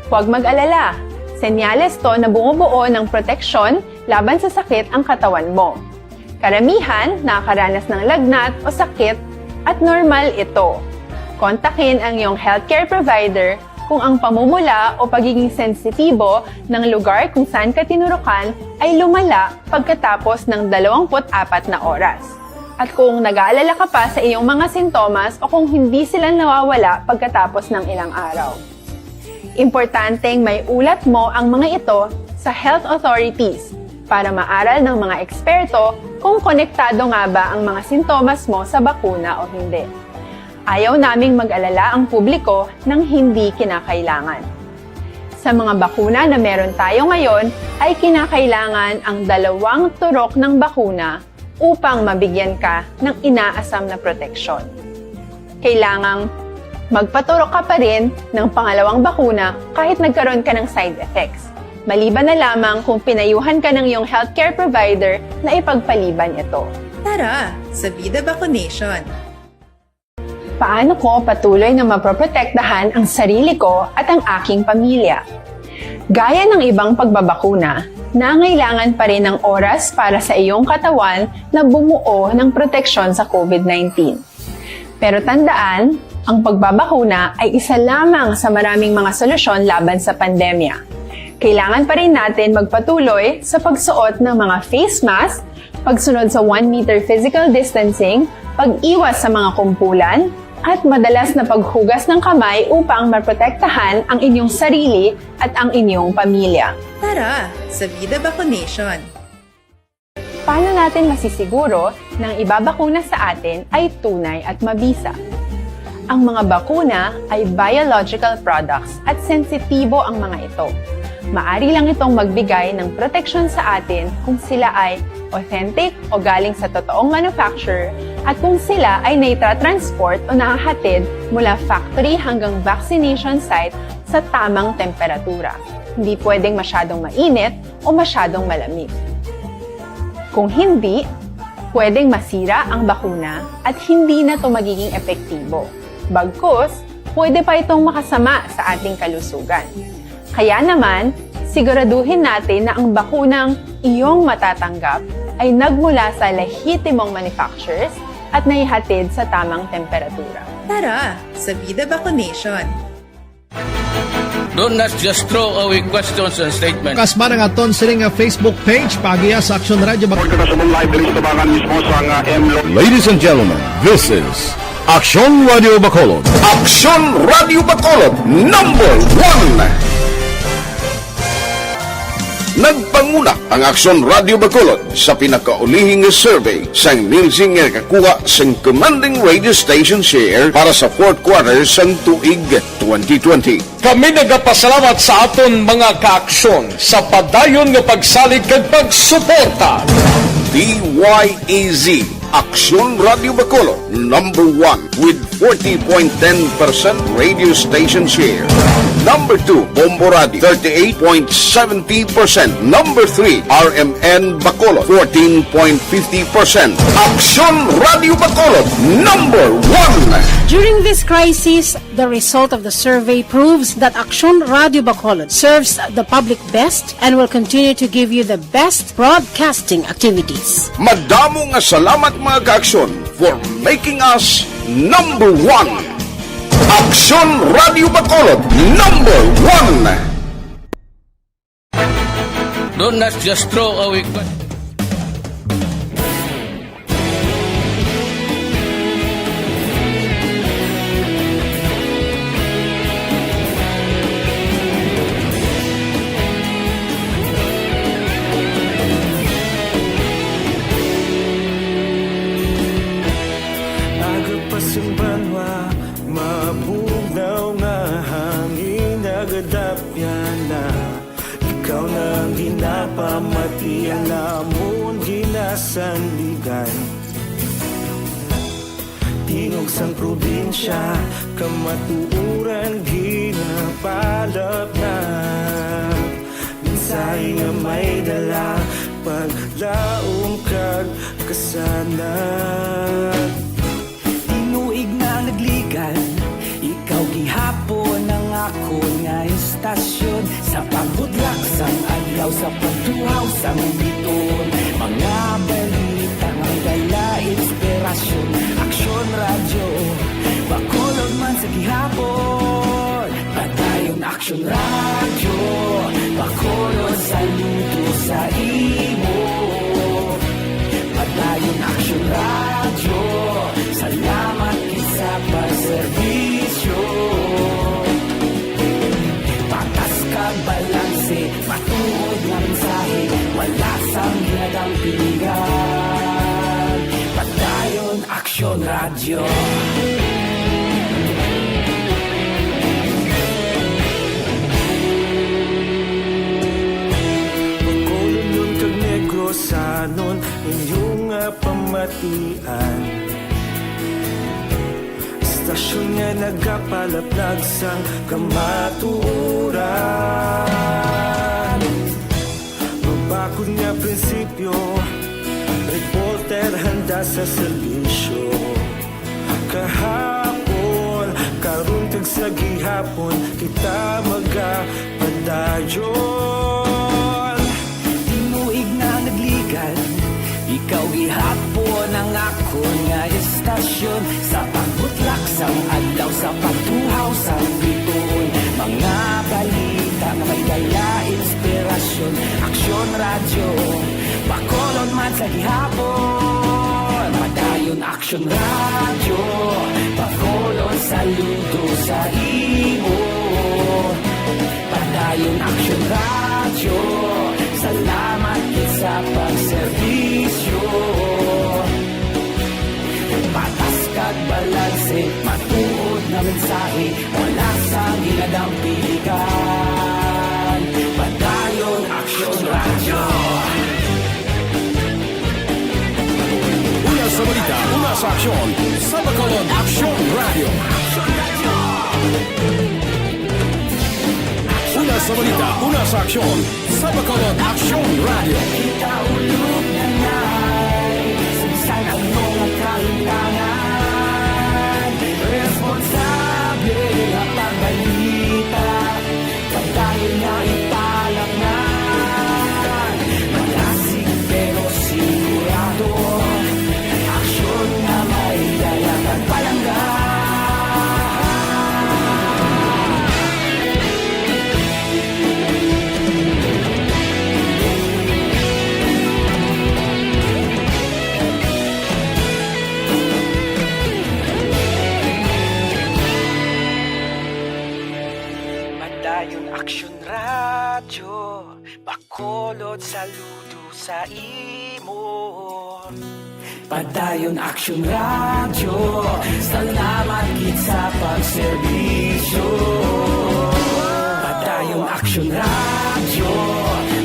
Huwag mag-alala, senyales to na bumubuo ng proteksyon laban sa sakit ang katawan mo. Karamihan nakakaranas ng lagnat o sakit at normal ito. Kontakin ang iyong healthcare provider kung ang pamumula o pagiging sensitibo ng lugar kung saan ka tinurukan ay lumala pagkatapos ng 24 na oras. At kung nag-aalala ka pa sa iyong mga sintomas o kung hindi sila nawawala pagkatapos ng ilang araw. Importanteng may ulat mo ang mga ito sa health authorities para maaral ng mga eksperto kung konektado nga ba ang mga sintomas mo sa bakuna o hindi. Ayaw naming mag-alala ang publiko ng hindi kinakailangan. Sa mga bakuna na meron tayo ngayon, ay kinakailangan ang 2 turok ng bakuna upang mabigyan ka ng inaasam na proteksyon. Kailangang magpaturok ka pa rin ng pangalawang bakuna kahit nagkaroon ka ng side effects. Maliban na lamang kung pinayuhan ka ng iyong healthcare provider na ipagpaliban ito. Tara sa Vida Vaccination. Paano ko patuloy na maproprotektahan ang sarili ko at ang aking pamilya? Gaya ng ibang pagbabakuna, nangailangan pa rin ng oras para sa iyong katawan na bumuo ng proteksyon sa COVID-19. Pero tandaan, ang pagbabakuna ay isa lamang sa maraming mga solusyon laban sa pandemya. Kailangan pa rin natin magpatuloy sa pagsuot ng mga face mask, pagsunod sa 1 meter physical distancing, pag-iwas sa mga kumpulan, at madalas na paghugas ng kamay upang maprotektahan ang inyong sarili at ang inyong pamilya. Tara sa Vida Vaccination. Paano natin masisiguro na ang ibabakuna sa atin ay tunay at mabisa? Ang mga bakuna ay biological products at sensitibo ang mga ito. Maari lang itong magbigay ng proteksyon sa atin kung sila ay authentic o galing sa totoong manufacturer at kung sila ay naitra-transport o nahahatid mula factory hanggang vaccination site sa tamang temperatura. Hindi pwedeng masyadong mainit o masyadong malamig. Kung hindi, pwedeng masira ang bakuna at hindi na ito magiging epektibo. Bagkus, pwede pa itong makasama sa ating kalusugan. Kaya naman, siguraduhin natin na ang bakunang iyong matatanggap ay nagmula sa lehitimong manufacturers at naihatid sa tamang temperatura. Tara sa Vida Vaccination. Do not just throw away questions and statements. Kasma ng aton sining nga Facebook page pagiya sa Action Radio. Ladies and gentlemen, this is Action Radio Bacolod. Action Radio Bacolod, number 1! Nagpanguna ang Action Radio Bacolod sa pinakaulihing survey sa Nielsen nga kakuha sa commanding radio station share para sa 4th quarter sa tuig 2020. Kami nagapasalamat sa aton mga kaaksyon sa padayon nga pagsalig kag pagsuporta. DYEZ Action Radio Bacolod, number 1 with 40.10% radio station share. Number 2, Bombo Radio, 38.70%. Number 3, RMN Bacolod, 14.50%. Aksyon Radio Bacolod, number 1. During this crisis, the result of the survey proves that Aksyon Radio Bacolod serves the public best and will continue to give you the best broadcasting activities. Madamo nga salamat mga ka-aksyon for making us number 1. Aksyon Radio Bacolod, number 1. Do not just throw away questions. Agapasumbanwa, mabugnaw nga hangin nagadapyan na. Ikaw nang ginapamatian namon ginasandigan. Tingog sang probinsya, kamatuuran ginapalap na. Minsay nga may dala, paglaong kag kasanan. Tinuig na nagligan, ikaw gihapon ang ako nga istasyon. Sa pagbudlak sang adlaw, sa pagduhaw sang biton. Mga balita nga dala inspirasyon. Aksyon radyo, Bacolod man sa gihapon. Padayon Aksyon radyo, Bacolod saludo sa imo. Padayon Aksyon radyo, salamat sa pagserbisyo. Patas kag balanse, matuod nga mensahe, wala sang ginadang piligan. Padayon Aksyon radyo. Bacolod nun kag Negrosanon, inyong pamatian. Istasyon nga nagapalaplag sang kamaturan. Mabakod nga prinsipyo, reporter handa sa serbisyo. Kahapon, karun kag sa gihapon, kita magapadayon. Tinuig na nagligan, ikaw gihapon ang ako nga istasyon. Sa pagbutlak sang adlaw, sa pagtuhaw sang biton. Mga balita nga may dala inspirasyon. Aksyon radyo, Bacolod man sa gihapon. Padayon Aksyon radyo, Bacolod saludo sa imo. Padayon Aksyon radyo, salamat sa pagserbisyo. Patas kag balanse, matuod na mensahe, wala sang ginadang piligan. Padayon Aksyon radyo. Una sa balita, una sa aksyon, sa Bacolod Aksyon Radio. Una sa balita, una sa aksyon, sa Bacolod Aksyon Radio. Kita ulog na na'y sumsan ang mga kahilangan. Responsable na pagbalita, pagdayon na ipalaknan. Malasig pero sigurado, aksyon na may dalagang palanggan. Padayon Aksyon radyo, Bacolod saludo sa imo. Padayon Aksyon radyo, salamat gid sa pagserbisyo. Padayon Aksyon radyo,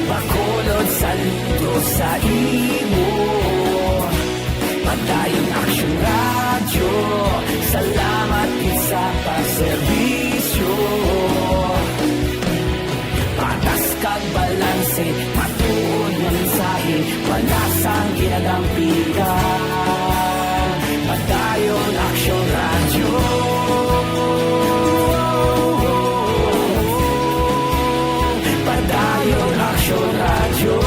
Bacolod saludo sa imo. Padayon Aksyon radyo, salamat gid sa pagserbisyo. kinadampigan. Padayon Action Radio. Padayon Action Radio.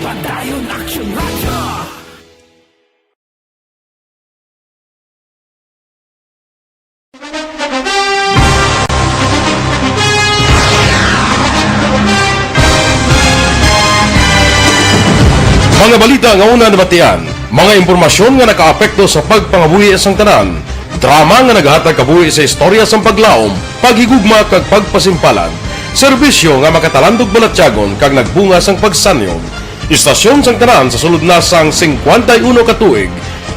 Padayon Action Radio. Mga balita nga una nabatian, mga impormasyon nga nakaapekto sa pagpangabuhi sang tanan, drama nga naghatag kabuhi sa istorya sang paglaom, paghigugma kag pagpasimpalan, serbisyo nga makatalandog balatyagon kag nagbunga sang pagsanyog, istasyon sang tanan sa sulod na sang 51 ka tuig,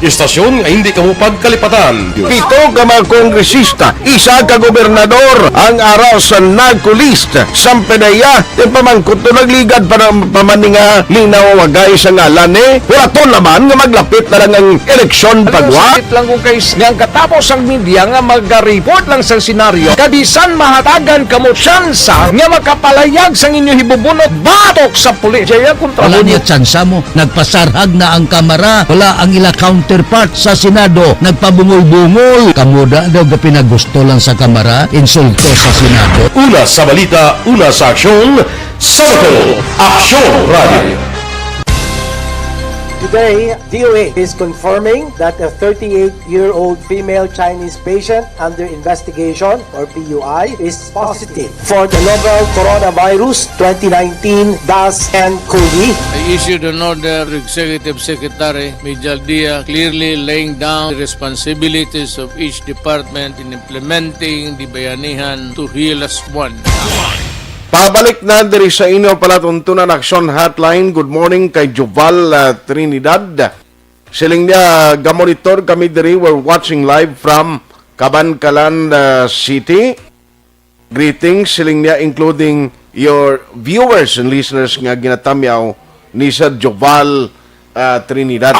istasyon nga hindi kamupag kalipatan. Pito ka mga kongresista, isa ka gobernador ang araw sa nagkulist sang pedaya di pamangkot to nagligad para pamaninga linaw wagay sa ngalan wala to naman nga maglapit na lang ang eleksyon pagwa. Sakit lang kung guys nga katapos ang media nga mag-report lang sa senaryo kabisan mahatagan kamo tsansa nga makapalayag sang inyo hibubunot batok sa pulis. Jaya kontra Wala niya tsansa mo. Nagpasarhag na ang kamara. Wala ang ila counterpart sa Senado. Nagpabungol-bungol. Kamuda daw ga pinagusto lang sa kamara. Insulto sa Senado. Una sa balita, una sa aksyon, Sabato, Aksyon Radio. Today, DOA is confirming that a 38-year-old female Chinese patient under investigation, or PUI, is positive for the novel coronavirus 2019-10-CoV. I issued an order to Executive Secretary Major Dia clearly laying down the responsibilities of each department in implementing the bayanihan to heal as one. Pabalik na diri sa inyo palatuntunan action hotline. Good morning kay Joval Trinidad. Siling niya gamonitor kami diri. We're watching live from Cabancalan City. Greetings siling niya including your viewers and listeners nga ginatamyaw ni Sir Joval Trinidad.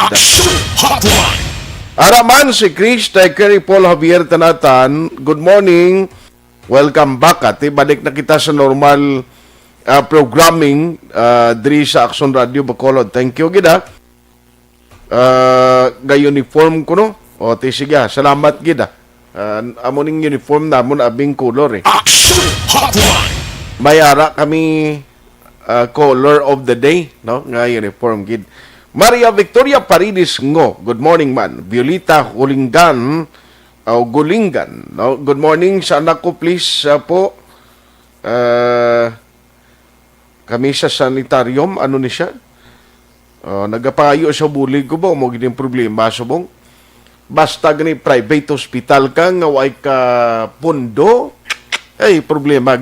Araman si Chris Kerry Paul Javier Tanatan. Good morning. Welcome back at balik na kita sa normal programming diri sa Action Radio Bacolod. Thank you gida. Ga-uniform ko no. O sige, salamat gida. Amoning uniform namon abing color Action Hotline. Mayara kami color of the day no nga uniform gid. Maria Victoria Paridis ngo. Good morning man. Violeta Hulingan Gulingan. No? Good morning sa anak ko, please po. Kami sa sanitarium, ano ni siya? Nagapayo sa bulig ko ba? Mo gining problema sa bong. Basta gani private hospital ka, nga way ka pundo, ay problema.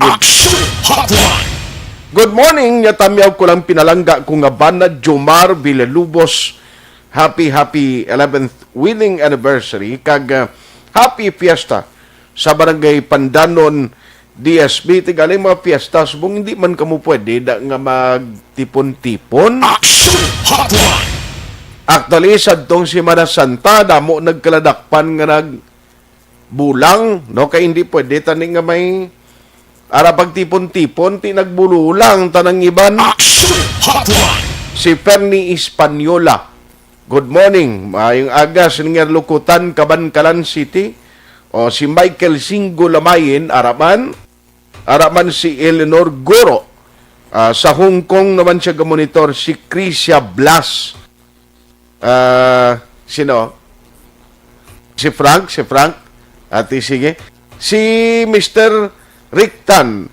Good morning, yatamyaw ko lang pinalangga ko nga Bana Jomar Villalubos. Happy 11th wedding anniversary. Kag happy fiesta sa barangay Pandanon DSB. Tigalay mga fiesta subong hindi man kamo pwede da nga magtipon-tipon. Actually sa tong Semana Santa damo nagkaladakpan nga nagbulang no kay hindi pwede tani nga may ara pagtipon-tipon ti nagbululang tanang iban. Si Fernie Espanyola. Good morning. Mayong aga siningar lukutan Cabancalan City. O si Michael Singo Lamayin araman si Eleanor Goro. Sa Hong Kong naman siya gamonitor si Crisia Blas. Sino? Si Frank. Ati sige. Si Mr. Rick Tan.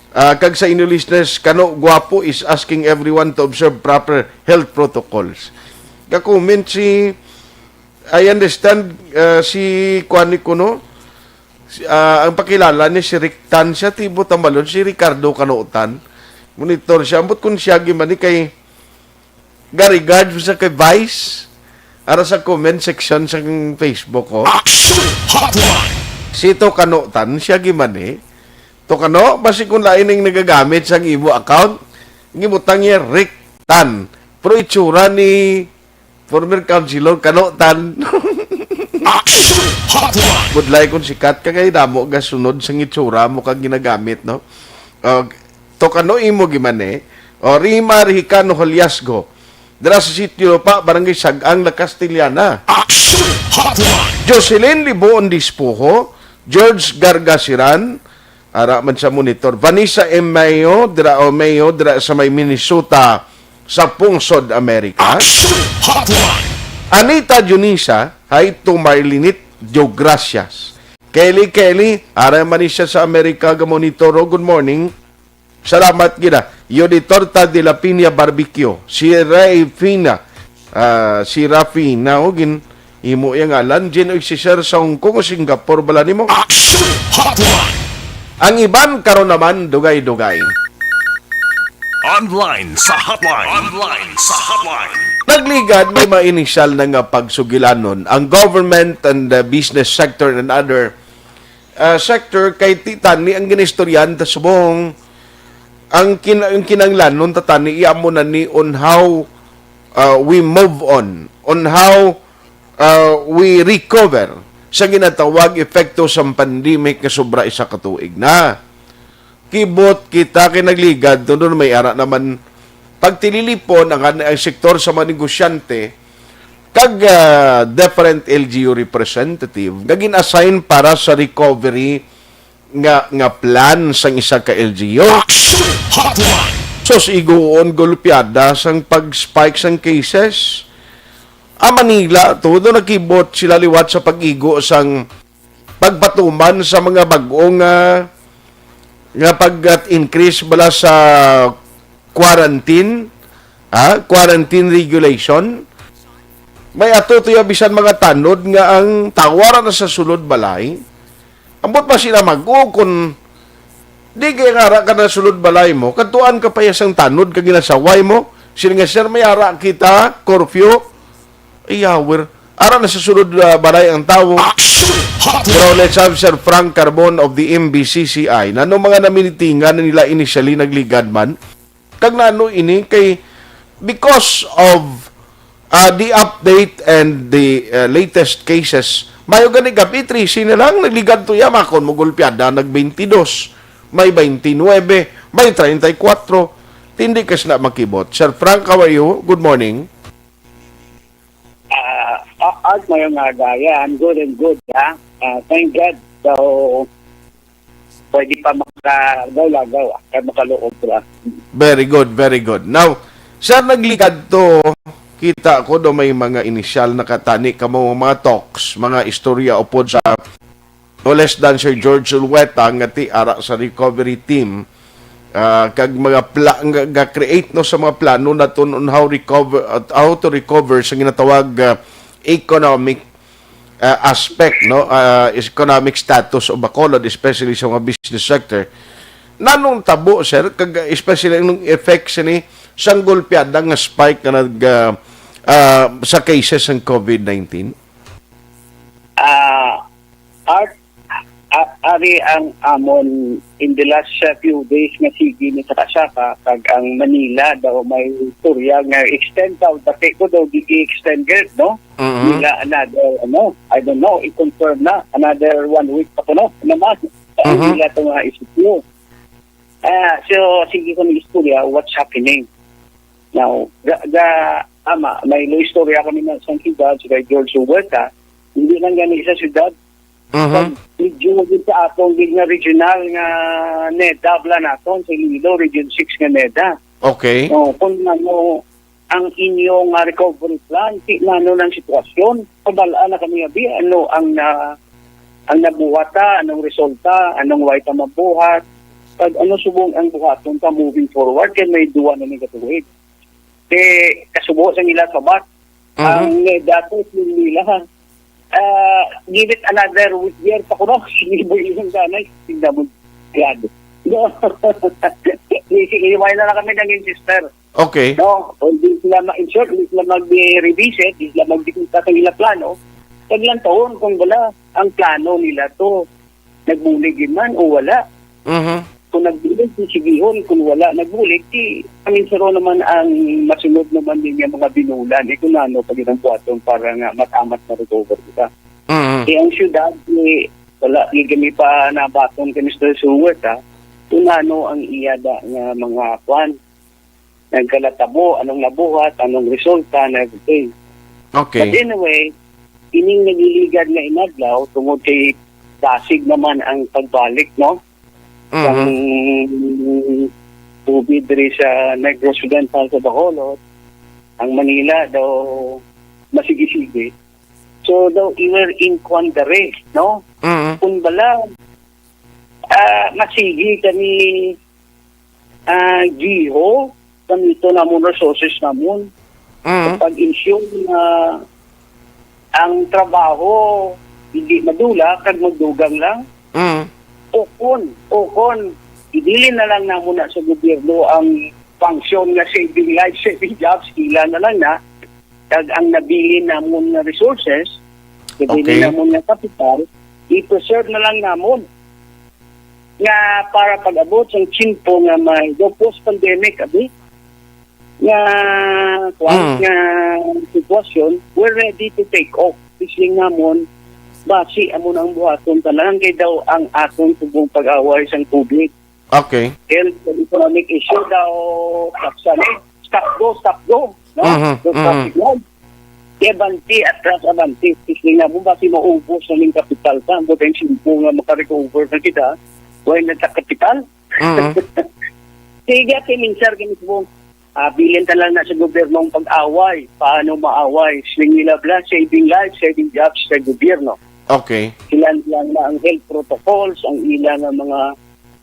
Kag sa inyo listeners, kano guwapo is asking everyone to observe proper health protocols. Ka-comment si I understand si Kwani Kuno ang pakilala ni si Rick Tan siya tibo tambalon si Ricardo Canootan monitor siya ambot kun siya gimani kay garigard sa kay Vice ara sa comment section sa Facebook ko si to Canootan siya gimani to kano basi kun lain ning nagagamit sa imo account ngimutang niya Rick Tan pero itsura ni former councilor Canootan. Budlay kung sikat ka kay damo ga sunod sa itsura mo kang ginagamit no. Tokano imo gimane o Rimar Hicano Holiasgo dira sa sitio pa barangay Sagang La Castellana. Jocelyn Liboon Dispujo, George Gargasiran, ara man sa monitor. Vanessa M. Mayo dira sa may Minnesota sa Pungsod, Amerika. Anita Junisa, hi to Marlinit Diogracias. Kelly, ara man siya sa Amerika ga monitoro. Good morning. Salamat gina. Yodi Torta de la Piña Barbecue. Si Rafina, gin imo yang alan Jen og si Sir sa Hong Kong o Singapore bala nimo. Ang iban karon naman dugay-dugay. Online sa hotline. Nagligad may ma-initial na nga pagsugilanon ang government and the business sector and other sector kay titan ni ang ginistoryan ta subong ang kinanglanon tatani iamo na ni on how we move on how we recover sa ginatawag epekto sa pandemic nga sobra isa ka tuig na. Kibot kita kinagligad doon may ara naman pagtililipon ang sektor sa mga negosyante kag different LGU representative gagin assign para sa recovery nga plan sang isa ka LGU. So iguon golpeada sang pag-spike sang cases. Manila to do nakibot sila liwat sa pag-igo sang pagpatuman sa mga bag-ong nga pag-increase bala sa quarantine regulation. May ato tuya bisan mga tanod nga ang tawaran na sa sulod balay. Ambot pa sila mag-ukon di kaya nga ka na sulod balay mo, katuan ka pa yasang tanod ka ginasaway mo, sila nga sir may ara kita, curfew, iyawer, ara na sa sulod balay ang tao. Pero let's have Sir Frank Carbon of the MBCCI, nano mga naminitingan na nila initially nagligad man, kag nano ini kay, because of the update and the latest cases, mayo gani gabi 13 na lang nagligad to yamakon mo gulpiada nag 22, may 29, may 34. Tindi kas na makibot. Sir Frank, how are you? Good morning. At mayong agaya, I'm good and good, ha? Thank God. So, pwede pa makagalaw, makaloob pa. Very good, very good. Now, sir, nagligad to, kita ko do may mga initial na katani kamo mga talks, mga istorya upod sa no less than Sir George Ulweta nga ti ara sa recovery team kag mga ga-create no sa mga plano naton on how to recover sa ginatawag economic aspect no economic status of Bacolod, especially sa mga business sector. Nanong tabo sir kag especially nung effects ni sang golpeada nga spike na nag sa cases ng COVID-19? Ari ang amon in the last few days nga sige ni Sakasaka kag ang Manila daw may istorya nga extend daw dati ko daw di-extended no? Nila another I don't know, i-confirm na another 1 week pa ko no naman nila ito nga isipyo. So sige ko ni istorya what's happening now may lo istorya kami na sa syudad sa George Huerta hindi lang gani sa syudad medyo din sa atong na regional nga NEDA bla naton sa Iloilo Region 6 nga NEDA. Okay. Kung ano ang inyong recovery plan ano ng sitwasyon pabalaan na kami abi ano ang nabuhata anong resulta anong way ta mabuhat pag ano subong ang buhaton ta moving forward kay may duwa na ni katuig kasubo sa nila sabat ang dato nila give it another year pa kuno sinibo yung ganay tingnan mo yado iiway na kami ng sister okay no hindi sila ma-insure hindi sila mag-revisit hindi sila mag-dikita sa nila plano kaglang taon kung wala ang plano nila to nagbulig man o wala kung nagbulig sigihon kung wala nagbulig saro naman ang masunod naman din yung mga binulan kung ano pag inang buhaton para nga matamat na recover kita ang syudad wala gami pa nabatong kay Mr. Suwet tunano ang iyada nga mga kwan. Nagkalatabo, anong nabuhat, anong resulta, na everything. Okay. But anyway, ining nagiligad na inadlaw, tungod kay dasig naman ang pagbalik, no? Ang tubig diri sa Negros Occidental sa Bacolod, ang Manila daw masigi-sige. So daw iwer in quandary, no? Kung bala masigi kami giho kami ito namon resources namon pag-ensure na ang trabaho hindi madula kag magdugang lang. Ukon idili na lang na muna sa gobyerno ang function nga saving lives, saving jobs, ila na lang na kag ang nabili namon na resources, nabili namon na kapital, i-preserve na lang namon nga para pag-abot sa tsimpo nga may post-pandemic nga nga sitwasyon, we're ready to take off. Pisling namon basi amon ang buhaton talagang kay daw ang atong tubong pag-away sa tubig. Okay. Health and economic issue daw stop go, no? Abanti at ras abanti. Pisling namon basi maubos na ning kapital sa ang buteng simpo nga makarecover na kita. Why na ta kapital? Sige, minsan ganito bilin talaga na sa gobyernong pag-away. Paano maaway? Sling nila bla, saving lives, saving jobs sa gobyerno. Okay. Ilan lang na ang health protocols, ang ilan ng mga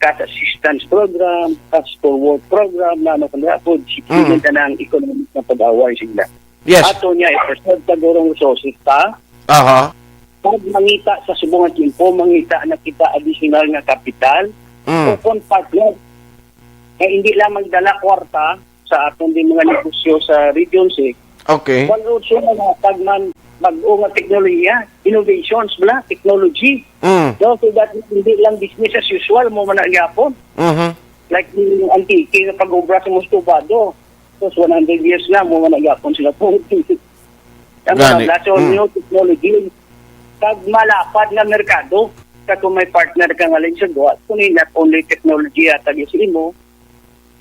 cash assistance program, cash forward program, na ano kanda po, sikilin na ang economic na pag-away sila. Yes. Ato niya, i-preserve sa gurong resources ta. Pag mangita sa subungan timpo, mangita na kita additional nga kapital, o kung partner, hindi lang magdala kwarta sa atong din mga negosyo sa Region 6. Okay. One also na pagman mag-o nga teknolohiya, innovations bala, technology. So that hindi lang business as usual mo man nagyapon. Like yung antike na pag-obra sa Mostobado. So 100 years na mo man nagyapon sila po. Ang mga new technology pag malapad na merkado, kung may partner ka nga lang sa doa, kung not only technology at agisin mo,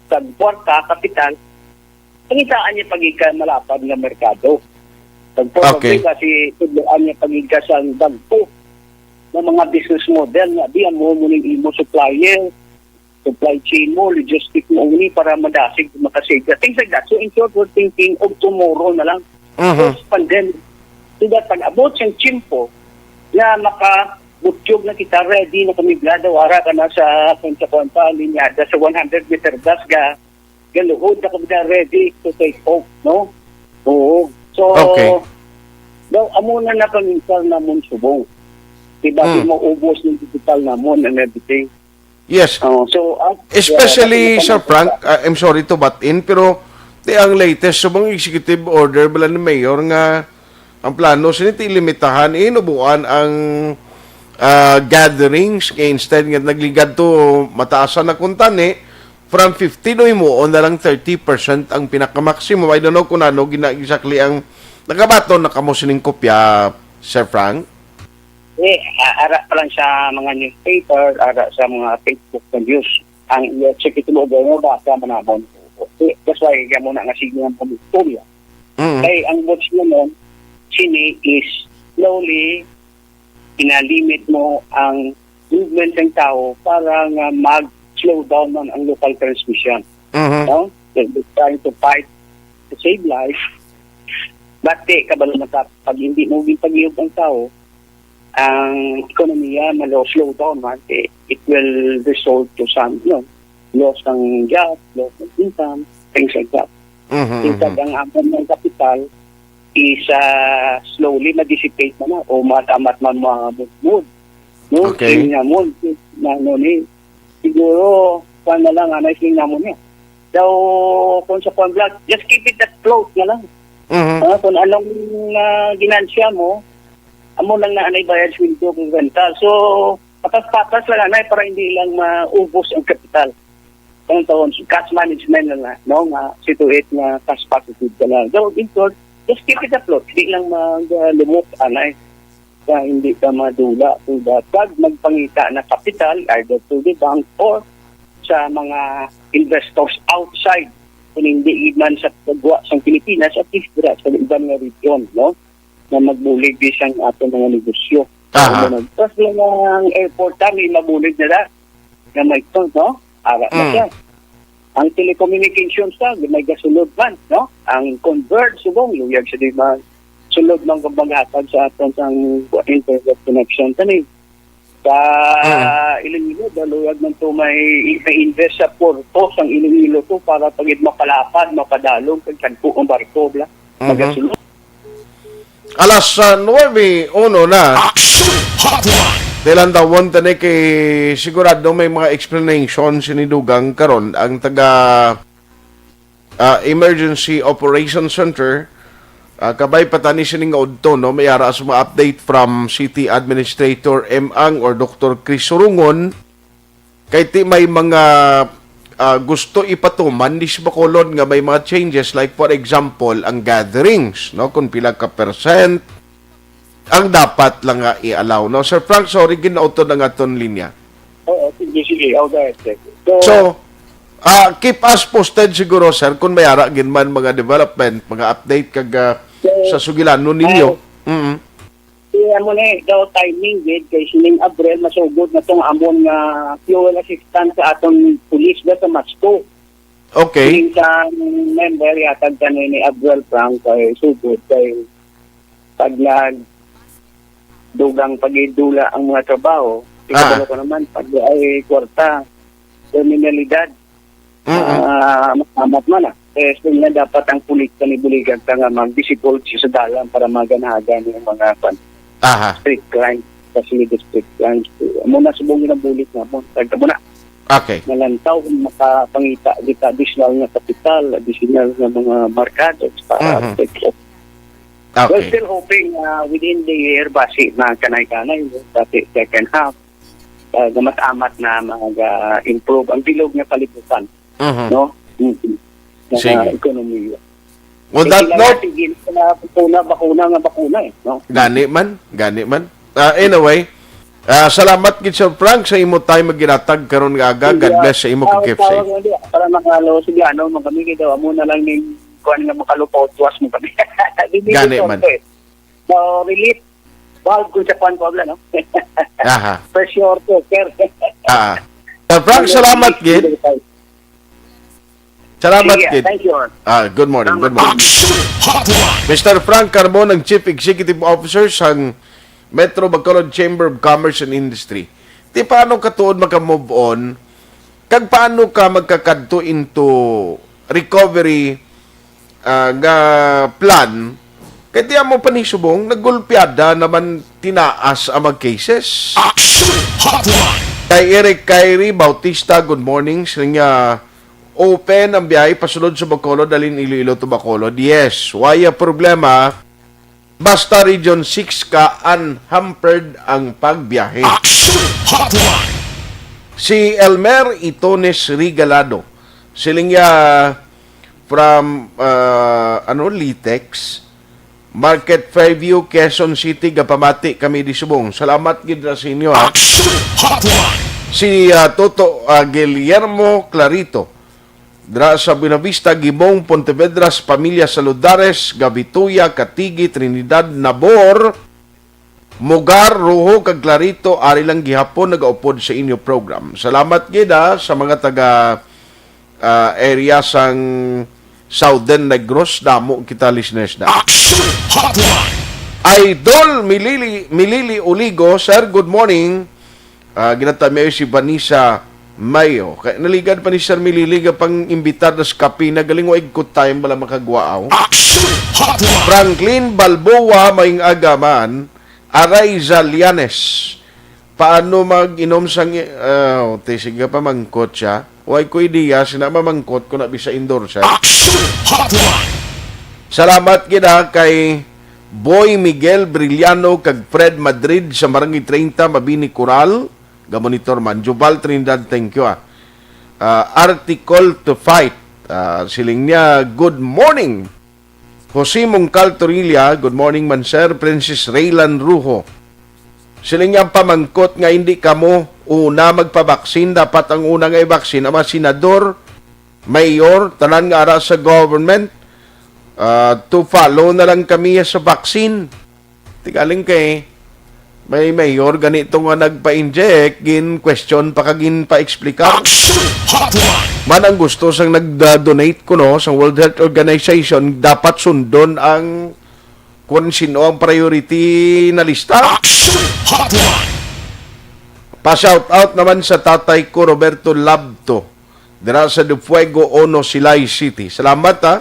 pagporta, kapital, pangitaan niya pagika malapad na merkado. Pagporta kasi tuduan niya pagika sa dagpo ng mga business model nga diyan mo muning imo supplier, supply chain mo, logistic mo uni para madasig, makasave. Things like that. So in short, we're thinking of tomorrow na lang. Post-pandemic. So that pag-abot siyang tsimpo na makabutyog na kita ready na kami blada wara ka na sa konta linyada sa 100 meter das galuhod na kami ready to take off, no? Oo. So, daw amo na paminsan namon subong. Diba mo ubos ng digital namon and everything. Yes. So, especially, Sir Frank, I'm sorry to butt in, pero ang latest subong executive order bala ni Mayor nga ang plano siniti limitahan inubuan ang gatherings kay instead nga nagligad to mataasan na kuntani from 50 no mo na lang 30% ang pinaka-maximum. I don't know kung ano exactly ang nakabaton nakamo sining kopya, Sir Frank. Ara pa lang sa mga newspaper, ara sa mga Facebook na news ang executive order mo ba sa manamon. That's why kaya muna nga sige ng pamilya. Kaya ang watch mo sini is slowly inalimit mo ang movement ng tao para nga mag-slow down man ang local transmission. No? They're trying to fight to save life. But kabalo na pag hindi mo pag-ihog ang tao, ang ekonomiya slow down man, it will result to some loss ng job, loss ng income, things like that. Instead ang ambon ng kapital is slowly ma-dissipate na o matamat man mga mood. No? Okay. Siguro, kung na lang, sing na mo niya. Daw, kung sa vlog, just keep it that float na lang. Kung anong ginansya mo, amo lang na anay bayad sweldo kung rental. So, patas-patas lang anay para hindi lang maubos ang kapital. Kung taon, cash management na no? Situate na cash positive ka lang. So, in short, just keep it afloat. Hindi lang mag-lumot anay na hindi ka madula. So, pag magpangita na kapital, either to the bank or sa mga investors outside kung hindi man sa pagwa sa Pilipinas at least sa ibang nga region, no? Na magbulig di siyang ato mga negosyo. Tapos lang ang airport may mabulig na may ito, no? Ara na siya. Ang telecommunications may gasulod man, no? Ang convert subong luyag siya di ba sulod ng kabagatan sa aton sa internet connection tani. Sa Iloilo, daluyag man to may invest sa porto sang Iloilo to para pagid mapalapad, mapadalong kag ang barko bla. Magasulod. Alas 9:01 na. Dilan daw tani kay sigurado may mga explanation sinidugang karon ang taga Emergency Operations Center kabay patani sining udto no may ara sa mga update from City Administrator Ang or Dr. Chris Surungon kay ti may mga gusto ipatuman di Bacolod nga may mga changes like for example ang gatherings no kung pila ka percent ang dapat lang nga i-allow no. Sir Frank, sorry ginauto na nga ton linya. Oo, sige. So keep us posted siguro sir kung may ara gin man mga development, mga update kag sa sugilano ninyo. Kaya mo daw timing gid kay sining Abril masugod na tong amon nga fuel assistance sa atong pulis sa Masco. Okay. Sa member yatag ni Abril Frank kay sugod kay pag dugang pagidula ang mga trabaho. Tingnan ko naman pag ay kwarta kriminalidad. Masamat man so na dapat ang pulis kanibuligan nga mag-visible sa dalan para maganahagan yung mga street crime kasi district crimes. Muna subong ng bulit na mo. Tagka muna. Okay. Nalantaw makapangita dito additional na kapital, additional na mga markado para Okay. We're still hoping within the year basi na kanay-kanay dati second half gamat-amat na mag-improve ang bilog na kalibutan. No? Sa ekonomiya. On that note, bakuna no? Gani man. Anyway, salamat gid Sir Frank sa imo time maginatag karon nga aga. God bless sa imo kag keep safe. Para makalo sigano man kami daw amo na lang ning kuan nga makalupaw tuwas mo kami. Gani man. So relief valve kung sa kuan problem no. Pressure cooker. Sir Frank, salamat gid. Salamat gid. Thank you. Good morning. Mr. Frank Carbon, ang Chief Executive Officer sang Metro Bacolod Chamber of Commerce and Industry. Di paano katuod maka-move on? Kag paano ka magkakadto into recovery nga plan? Kaya di mo panisubong, naggulpiada naman tinaas ang mga cases. Kay Eric Kyrie Bautista, good morning. Siya open ang biyahe pasulod sa Bacolod, dalhin Iloilo to Bacolod. Yes, why problema? Basta Region 6 ka, unhampered ang pagbiyahe. Si Elmer Itones Rigalado, silingya from Litex, Market Fairview, Quezon City, gapamati kami di subong. Salamat gid sa inyo. Si Toto Guillermo Clarito, dra sa Buenavista, Gibong, Pontevedras, Pamilya Saludares, Gabituya, Katigi, Trinidad, Nabor, Mugar, Rojo, kag Clarito, ari lang gihapon nagaupod sa inyo program. Salamat gida sa mga taga area sang Southern Negros, damo kita listeners na. Idol Milili Uligo, sir, good morning. Ginatami si Vanessa Mayo. Kaya naligad pa ni Sir Mililiga pang imbitar na skapi na galing wa igkot time bala makagwaaw. Franklin Balboa maing agaman. Araiza Lianes. Paano mag-inom sang sige pa mangkot siya. Way ko idea sina mamangkot ko na bisa indoor siya. Salamat gid kay Boy Miguel Brillano kag Fred Madrid sa Barangay 30 Mabini Coral. Gamonitor man. Jubal Trinidad, thank you. Article to Fight. Siling niya, good morning. Jose Mongcal Torilla, good morning man sir. Princess Raylan Rujo. Sila nga pamangkot nga hindi kamo una magpabaksin. Dapat ang una nga i-vaksin ang mga senador, mayor, tanan nga ara sa government to follow na lang kami sa vaccine. Tigaling kay may mayor ganito nga nagpa-inject, gin question pa kagin pa-explicar. Man ang gusto sang nag-donate ko no sa World Health Organization, dapat sundon ang kung sino ang priority na lista. Pa-shout out naman sa tatay ko Roberto Labto dira sa De Fuego, Ono, Silay City. Salamat ha.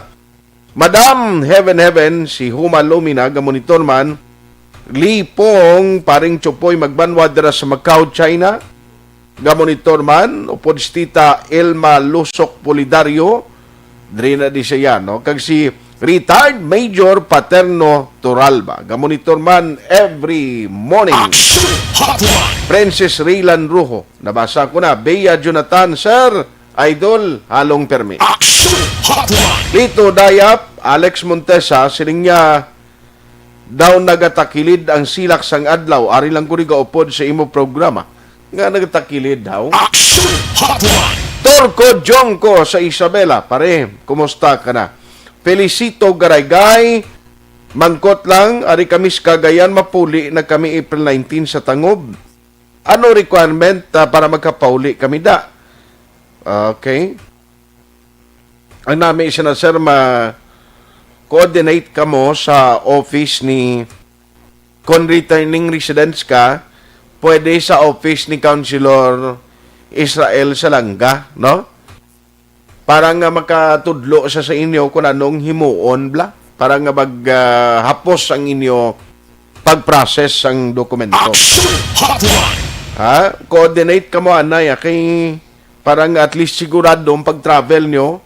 Madam Heaven, si Huma Lumina, gamonitor man, Lipong, paring Chopoy, magbanwa dira sa Macau, China, gamonitor man, upod si Tita Elma Lusok Polidario, diri na di siya yan, no? Kag si Retired Major Paterno Turalba, gamonitor man every morning. Princess Raylan Rujo, nabasa ko na, Bea Jonathan, Sir, Idol, halong permit. Lito Dayap, Alex Montesa, siling niya daw nagatakilid ang silak sang adlaw. Ari lang ko rin kaupod sa imo programa. Nga nagatakilid daw. Torco Jongko sa Isabela. Pare, kumusta ka na? Felicito Garaygay, mangkot lang, ari kami sa Cagayan, mapuli na kami April 19 sa Tangob. Ano requirement para magkapauli kami da? Okay. Ang namin isa na, sir, ma-coordinate ka mo sa office ni, kung returning residents ka, pwede sa office ni Councilor Israel Salanga, no? Para nga makatudlo sa inyo kung anong himuon, bla? Para nga maghapos ang inyo pag-process ang dokumento. Ha? Coordinate ka mo, anay, kay parang at least sigurado ang pag-travel nyo,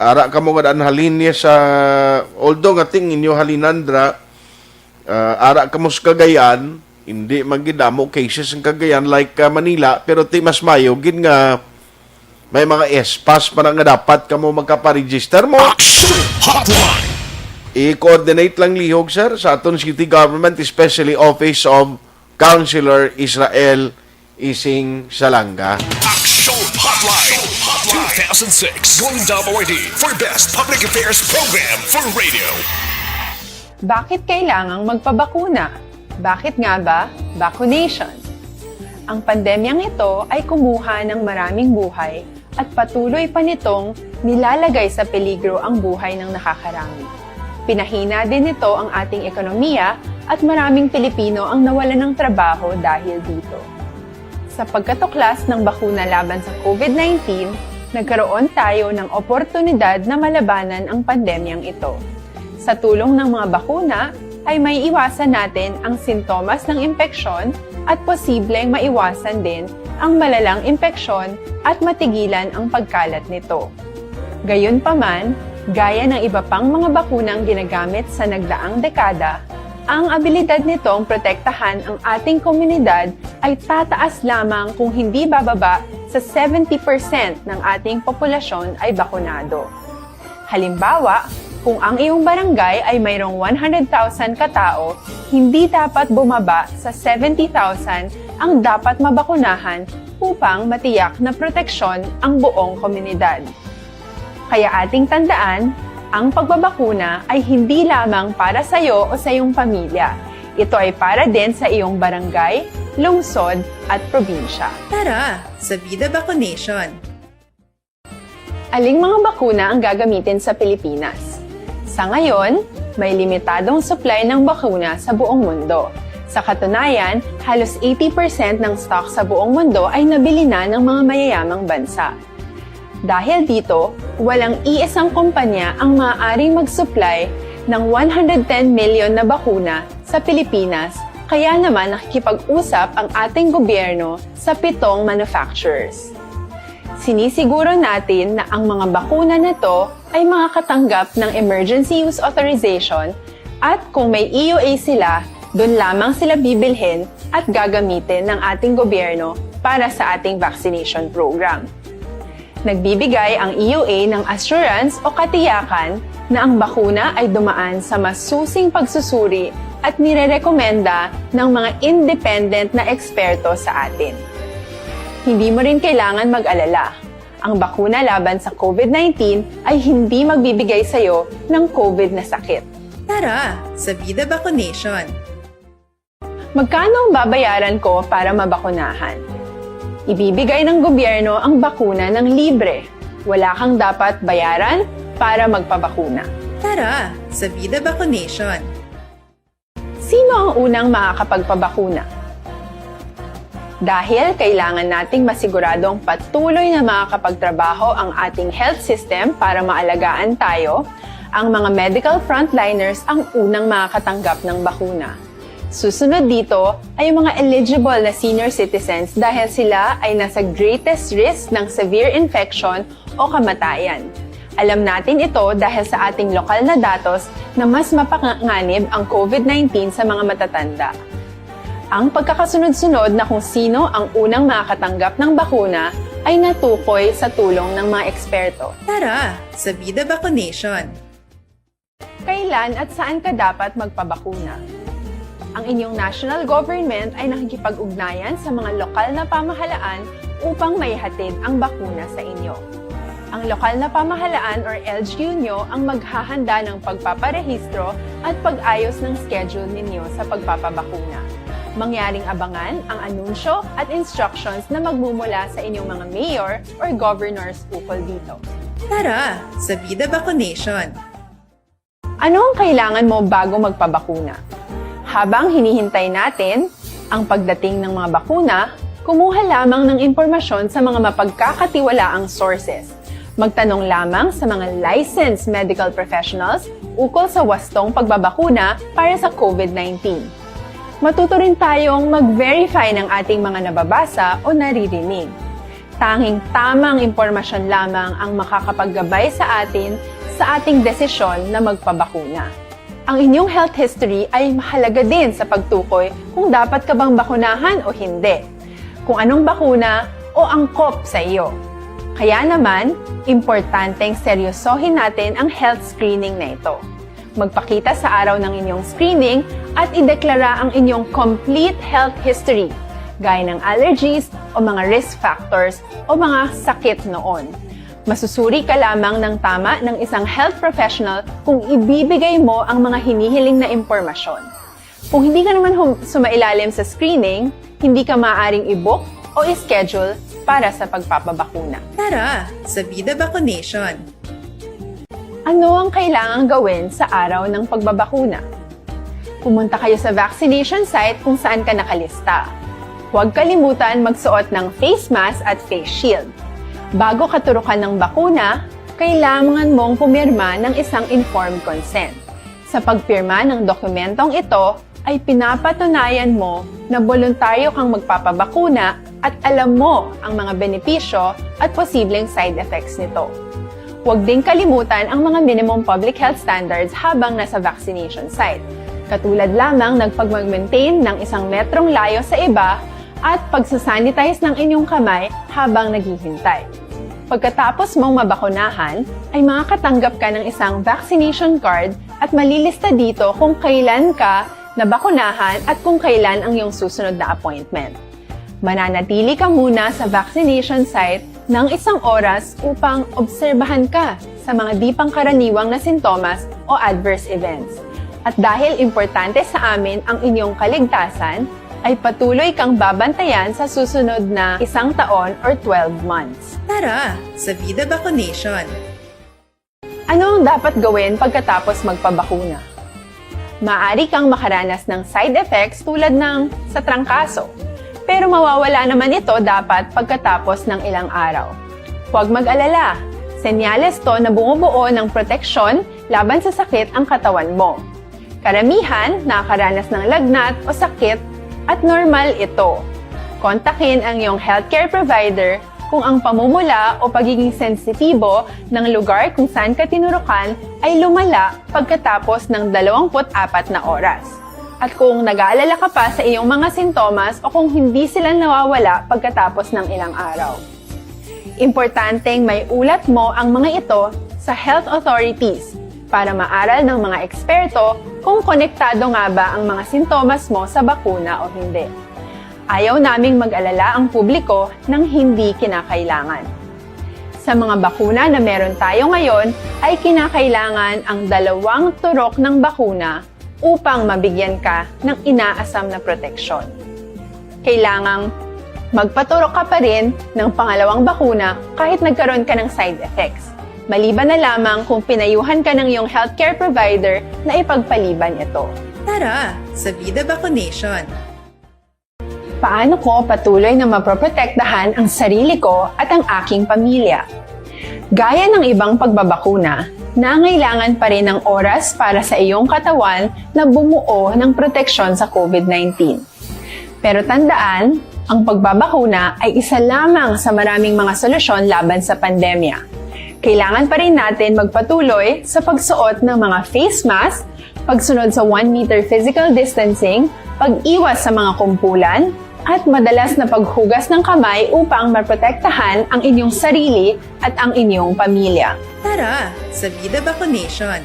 ara ka mo kadaan halin niya sa, although nga ting inyo halinandra, ara ka mo sa Cagayan, hindi magidamo cases ng Cagayan like Manila, pero ti mas mayo, gin nga, may mga espas pa na nga dapat ka mo magkaparegister mo. I-coordinate lang lihog, sir, sa aton city government, especially Office of Councilor Israel Ising Salanga. Action Hotline 2006 going WID for Best Public Affairs Program for Radio. Bakit kailangang magpabakuna? Bakit nga ba vaccination? Ang pandemyang ito ay kumuha ng maraming buhay at patuloy pa nitong nilalagay sa peligro ang buhay ng nakakarami. Pinahina din nito ang ating ekonomiya at maraming Pilipino ang nawalan ng trabaho dahil dito. Sa pagkatuklas ng bakuna laban sa COVID-19, nagkaroon tayo ng oportunidad na malabanan ang pandemyang ito. Sa tulong ng mga bakuna, ay may iwasan natin ang sintomas ng impeksyon at posibleng maiwasan din ang malalang impeksyon at matigilan ang pagkalat nito. Gayunpaman, gaya ng iba pang mga bakunang ginagamit sa nagdaang dekada, ang abilidad nitong protektahan ang ating komunidad ay tataas lamang kung hindi bababa sa 70% ng ating populasyon ay bakunado. Halimbawa, kung ang iyong barangay ay mayroong 100,000 katao, hindi dapat bumaba sa 70,000 ang dapat mabakunahan upang matiyak na proteksyon ang buong komunidad. Kaya ating tandaan, ang pagbabakuna ay hindi lamang para sa iyo o sa iyong pamilya. Ito ay para din sa iyong barangay, lungsod at probinsya. Tara, sa Vida Vaccination! Aling mga bakuna ang gagamitin sa Pilipinas? Sa ngayon, may limitadong supply ng bakuna sa buong mundo. Sa katunayan, halos 80% ng stock sa buong mundo ay nabili na ng mga mayayamang bansa. Dahil dito, walang iisang kumpanya ang maaaring mag-supply ng 110 million na bakuna sa Pilipinas, kaya naman nakikipag-usap ang ating gobyerno sa 7 manufacturers. Sinisiguro natin na ang mga bakuna na to ay makakatanggap ng Emergency Use Authorization at kung may EUA sila, doon lamang sila bibilhin at gagamitin ng ating gobyerno para sa ating vaccination program. Nagbibigay ang EUA ng assurance o katiyakan na ang bakuna ay dumaan sa masusing pagsusuri at nirerekomenda ng mga independent na eksperto sa atin. Hindi mo rin kailangan mag-alala. Ang bakuna laban sa COVID-19 ay hindi magbibigay sa'yo ng COVID na sakit. Tara, sa Vida Vaccination! Magkano ang babayaran ko para mabakunahan? Ibibigay ng gobyerno ang bakuna ng libre. Wala kang dapat bayaran para magpabakuna. Tara, sa Vida Vaccination! Sino ang unang makakapagpabakuna? Dahil kailangan nating masiguradong patuloy na makakapagtrabaho ang ating health system para maalagaan tayo, ang mga medical frontliners ang unang makakatanggap ng bakuna. Susunod dito ay yung mga eligible na senior citizens dahil sila ay nasa greatest risk ng severe infection o kamatayan. Alam natin ito dahil sa ating lokal na datos na mas mapanganib ang COVID-19 sa mga matatanda. Ang pagkakasunod-sunod na kung sino ang unang makakatanggap ng bakuna ay natukoy sa tulong ng mga eksperto. Tara, sa Vida Vaccination! Kailan at saan ka dapat magpabakuna? Ang inyong national government ay nakikipag-ugnayan sa mga lokal na pamahalaan upang maihatid ang bakuna sa inyo. Ang lokal na pamahalaan or LGU nyo ang maghahanda ng pagpaparehistro at pag-ayos ng schedule ninyo sa pagpapabakuna. Mangyaring abangan ang anunsyo at instructions na magmumula sa inyong mga mayor or governors ukol dito. Tara, sa Vida Vaccination! Ano ang kailangan mo bago magpabakuna? Habang hinihintay natin ang pagdating ng mga bakuna, kumuha lamang ng impormasyon sa mga mapagkakatiwalaang sources. Magtanong lamang sa mga licensed medical professionals ukol sa wastong pagbabakuna para sa COVID-19. Matuto rin tayong mag-verify ng ating mga nababasa o naririnig. Tanging tamang impormasyon lamang ang makakapaggabay sa atin sa ating desisyon na magpabakuna. Ang inyong health history ay mahalaga din sa pagtukoy kung dapat ka bang bakunahan o hindi, kung anong bakuna o angkop sa iyo. Kaya naman, importanteng seryosohin natin ang health screening na ito. Magpakita sa araw ng inyong screening at ideklara ang inyong complete health history, gaya ng allergies o mga risk factors o mga sakit noon. Masusuri ka lamang ng tama ng isang health professional kung ibibigay mo ang mga hinihiling na impormasyon. Kung hindi ka naman sumailalim sa screening, hindi ka maaaring i-book o i-schedule para sa pagpapabakuna. Tara, sa Vida Vaccination! Ano ang kailangang gawin sa araw ng pagbabakuna? Pumunta kayo sa vaccination site kung saan ka nakalista. Huwag kalimutan magsuot ng face mask at face shield. Bago ka turukan ng bakuna, kailangan mong pumirma ng isang informed consent. Sa pagpirma ng dokumentong ito, ay pinapatunayan mo na voluntaryo kang magpapabakuna at alam mo ang mga benepisyo at posibleng side effects nito. Huwag din kalimutan ang mga minimum public health standards habang nasa vaccination site. Katulad lamang nagpag-maintain ng 1 metrong layo sa iba at pagsasanitize ng inyong kamay habang naghihintay. Pagkatapos mong mabakunahan, ay makakatanggap ka ng isang vaccination card at malilista dito kung kailan ka nabakunahan at kung kailan ang iyong susunod na appointment. Mananatili ka muna sa vaccination site ng 1 oras upang obserbahan ka sa mga di pangkaraniwang na sintomas o adverse events. At dahil importante sa amin ang inyong kaligtasan, ay patuloy kang babantayan sa susunod na 1 taon or 12 months. Tara, sa Vida Vaccination! Ano ang dapat gawin pagkatapos magpabakuna? Maaari kang makaranas ng side effects tulad ng sa trangkaso. Pero mawawala naman ito dapat pagkatapos ng ilang araw. Huwag mag-alala. Senyales to na bumubuo ng proteksyon laban sa sakit ang katawan mo. Karamihan nakakaranas ng lagnat o sakit at normal ito. Kontakin ang iyong healthcare provider kung ang pamumula o pagiging sensitibo ng lugar kung saan ka tinurukan ay lumala pagkatapos ng 24 na oras. At kung nag-aalala ka pa sa iyong mga sintomas o kung hindi sila nawawala pagkatapos ng ilang araw. Importanteng may ulat mo ang mga ito sa health authorities para maaral ng mga eksperto kung konektado nga ba ang mga sintomas mo sa bakuna o hindi. Ayaw naming mag-alala ang publiko ng hindi kinakailangan. Sa mga bakuna na meron tayo ngayon, ay kinakailangan ang 2 turok ng bakuna upang mabigyan ka ng inaasam na proteksyon. Kailangang magpaturok ka pa rin ng pangalawang bakuna kahit nagkaroon ka ng side effects. Maliban na lamang kung pinayuhan ka ng iyong healthcare provider na ipagpaliban ito. Tara sa Vida Vaccination. Paano ko patuloy na maproprotektahan ang sarili ko at ang aking pamilya? Gaya ng ibang pagbabakuna, nangailangan pa rin ng oras para sa iyong katawan na bumuo ng proteksyon sa COVID-19. Pero tandaan, ang pagbabakuna ay isa lamang sa maraming mga solusyon laban sa pandemya. Kailangan pa rin natin magpatuloy sa pagsuot ng mga face mask, pagsunod sa 1 meter physical distancing, pag-iwas sa mga kumpulan, at madalas na paghugas ng kamay upang maprotektahan ang inyong sarili at ang inyong pamilya. Tara sa Vida Vaccination.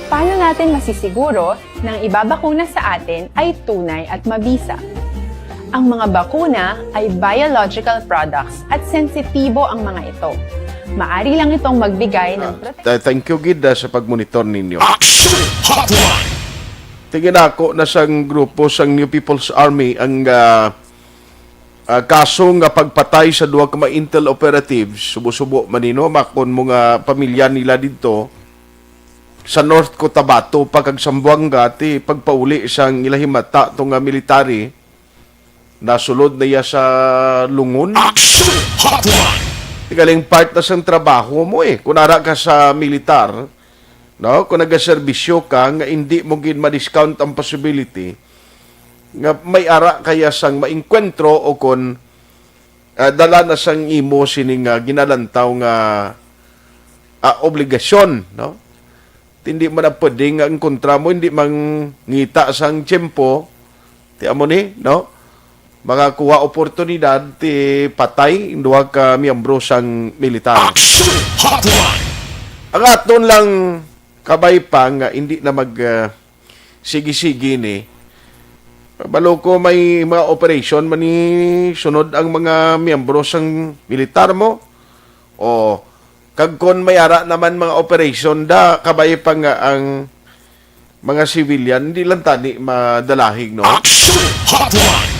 Paano natin masisiguro na ang ibabakuna sa atin ay tunay at mabisa? Ang mga bakuna ay biological products at sensitibo ang mga ito. Maari lang itong magbigay ng proteksyon. Thank you, Gid, sa pagmonitor ninyo. Action Hotline. Tingin ako na sang grupo sang New People's Army ang kaso nga pagpatay sa 2 ka mga intel operatives, subo-subo manino, makon mga pamilya nila dito sa North Cotabato, pagkagsambuanga, ti pagpauli sang ilahimata itong military, nasulod na iya sa lungon. Action Hotline. Galing part na sa trabaho mo kunara ka sa militar, no? Kung nagaserbisyo ka, nga hindi mo gin ma-discount ang possibility nga may ara kaya sang maengkwentro o kung dala na sang imo sining ginalantaw nga obligasyon, no? Hindi man na pwede nga ang kontra mo, hindi mang ngita sang tiyempo, ti amo ni, no? Mga kuha oportunidad ti patay induwa ka miyembro sang militar. Action Hotline. Ang aton lang kabay pa nga hindi na mag sige-sige ni. Baloko may mga operation man ni sunod ang mga miyembro sang militar mo. O kagkon mayara naman mga operation da kabay pa nga ang mga civilian hindi lang tani madalahig, no? Action Hotline.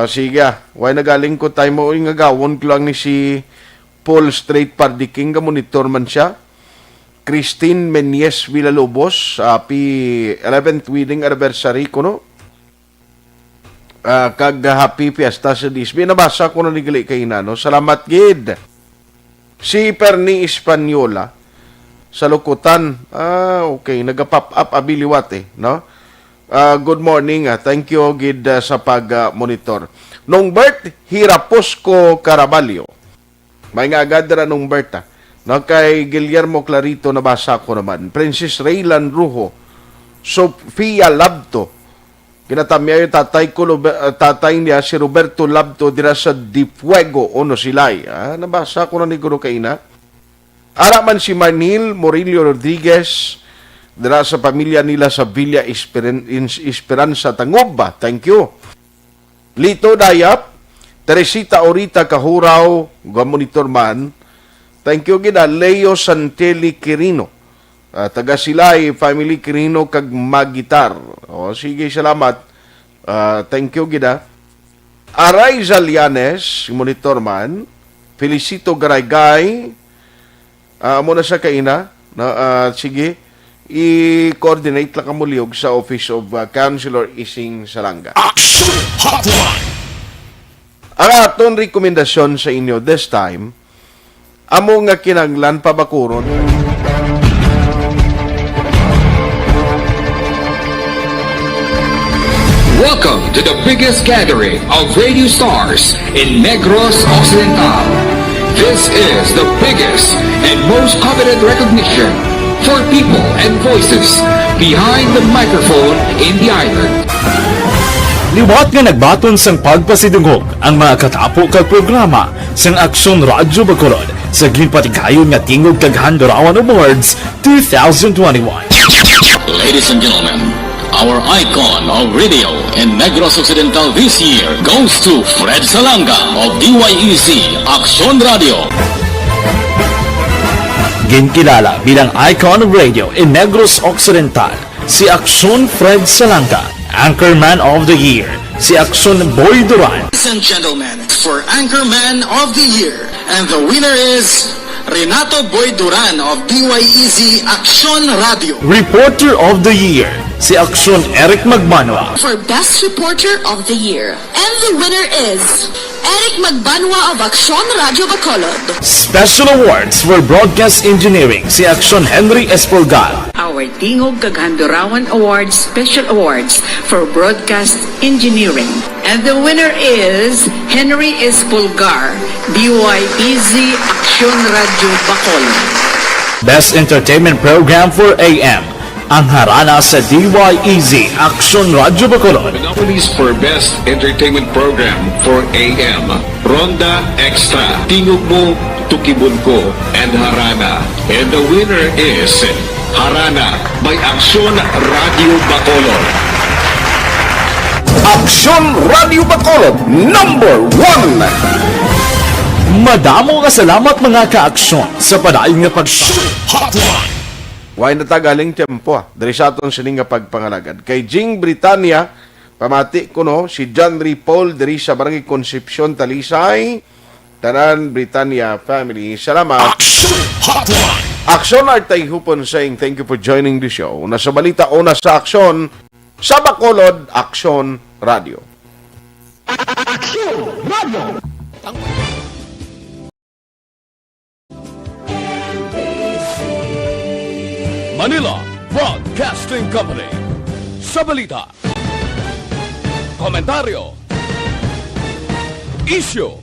Sige, why nagaling ko tayo mo nga gawon ko lang ni si Paul Strait Pardiking, monitor man siya. Christine Menyes Villalobos, happy 11th wedding anniversary ko, no? Kag happy fiesta sa Disney. Nabasa ko na nigali kay no? Salamat, Gid. Si Perni Espanyola, sa Lukutan, okay, nag-pop up abiliwat no? Good morning. Thank you, Gid, sa pag-monitor. Nung Bert Hiraposco Caraballo. May nga agad na nung Bert. No, kay Guillermo Clarito, nabasa ko naman. Princess Raylan Rujo. Sofia Labto. Kinatamya yung tatay niya, si Roberto Labto, dira sa Difuego, Ono Silay. Nabasa ko na ni Guru Kaina. Araman si Manil Morillo Rodriguez, dira sa pamilya nila sa Villa Esperanza Tangoba. Thank you. Lito Dayap, Teresita Orita Kahuraw, monitor man. Thank you gina. Leo Santeli Quirino, taga Silay, family Quirino kag Magitar. O sige, salamat. Thank you gina. Aray Zalianes, monitor man. Felicito Garaygay, muna sa kaina. Sige, i-coordinate lang kamuliog sa Office of Councilor Ising Salanga. Action Hotline. Ang aton rekomendasyon sa inyo this time, amo nga kinanglan pabakuron. Welcome to the biggest gathering of radio stars in Negros Occidental. This is the biggest and most coveted recognition for people and voices behind the microphone in the island. Liwat nga nagbaton sang pagpasidungog ang mga katapo kag programa sang Aksyon Radyo Bacolod sa ginpatigayon nga tingog kag Handorawan Awards 2021. Ladies and gentlemen, our icon of radio in Negros Occidental this year goes to Fred Salanga of DYEZ Action Radio. Ginkilala bilang icon of radio in Negros Occidental, si Action Fred Salanga. Anchorman of the Year, si Action Boy Duran. Ladies and gentlemen, for Anchorman of the Year, and the winner is Renato Boy Duran of DYEZ Action Radio. Reporter of the Year, si Action Eric Magbanwa. For Best Reporter of the Year, and the winner is Eric Magbanwa of Action Radio Bacolod. Special awards for broadcast engineering, si Action Henry Espolgar. Our Tingog Gaghandurawan Awards Special Awards for Broadcast Engineering. And the winner is Henry Espolgar, DYEZ Action Radio Bacolod. Best Entertainment Program for AM, ang harana sa DYEZ Action Radio Bacolod. The nominees for Best Entertainment Program for AM, Ronda Extra, Tingog Mo, Tukibon Ko, and Harana. And the winner is Harana by Action Radio Bacolod. Action Radio Bacolod, number 1. Madamo ka salamat mga ka-aksyon sa padayon nga Hotline. Way natagaling tempo diri sa aton sining nga pagpangalagad. Kay Jing Britannia, pamati ko no, si John Ray Paul diri sa Barangay Concepcion, Talisay. Tanan Britannia family, salamat. Hotline. Aksyon Artay Hupon saying thank you for joining the show. Nasa balita o nasa aksyon, sa Bacolod, Aksyon Radio. Action Radio. Manila Broadcasting Company. Sa balita, komentaryo, isyu,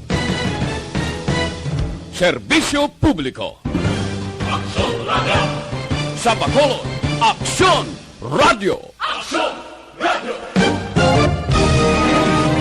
serbisyo publiko. Aksyon Radio. Sa Bacolod, Aksyon Radio. Aksyon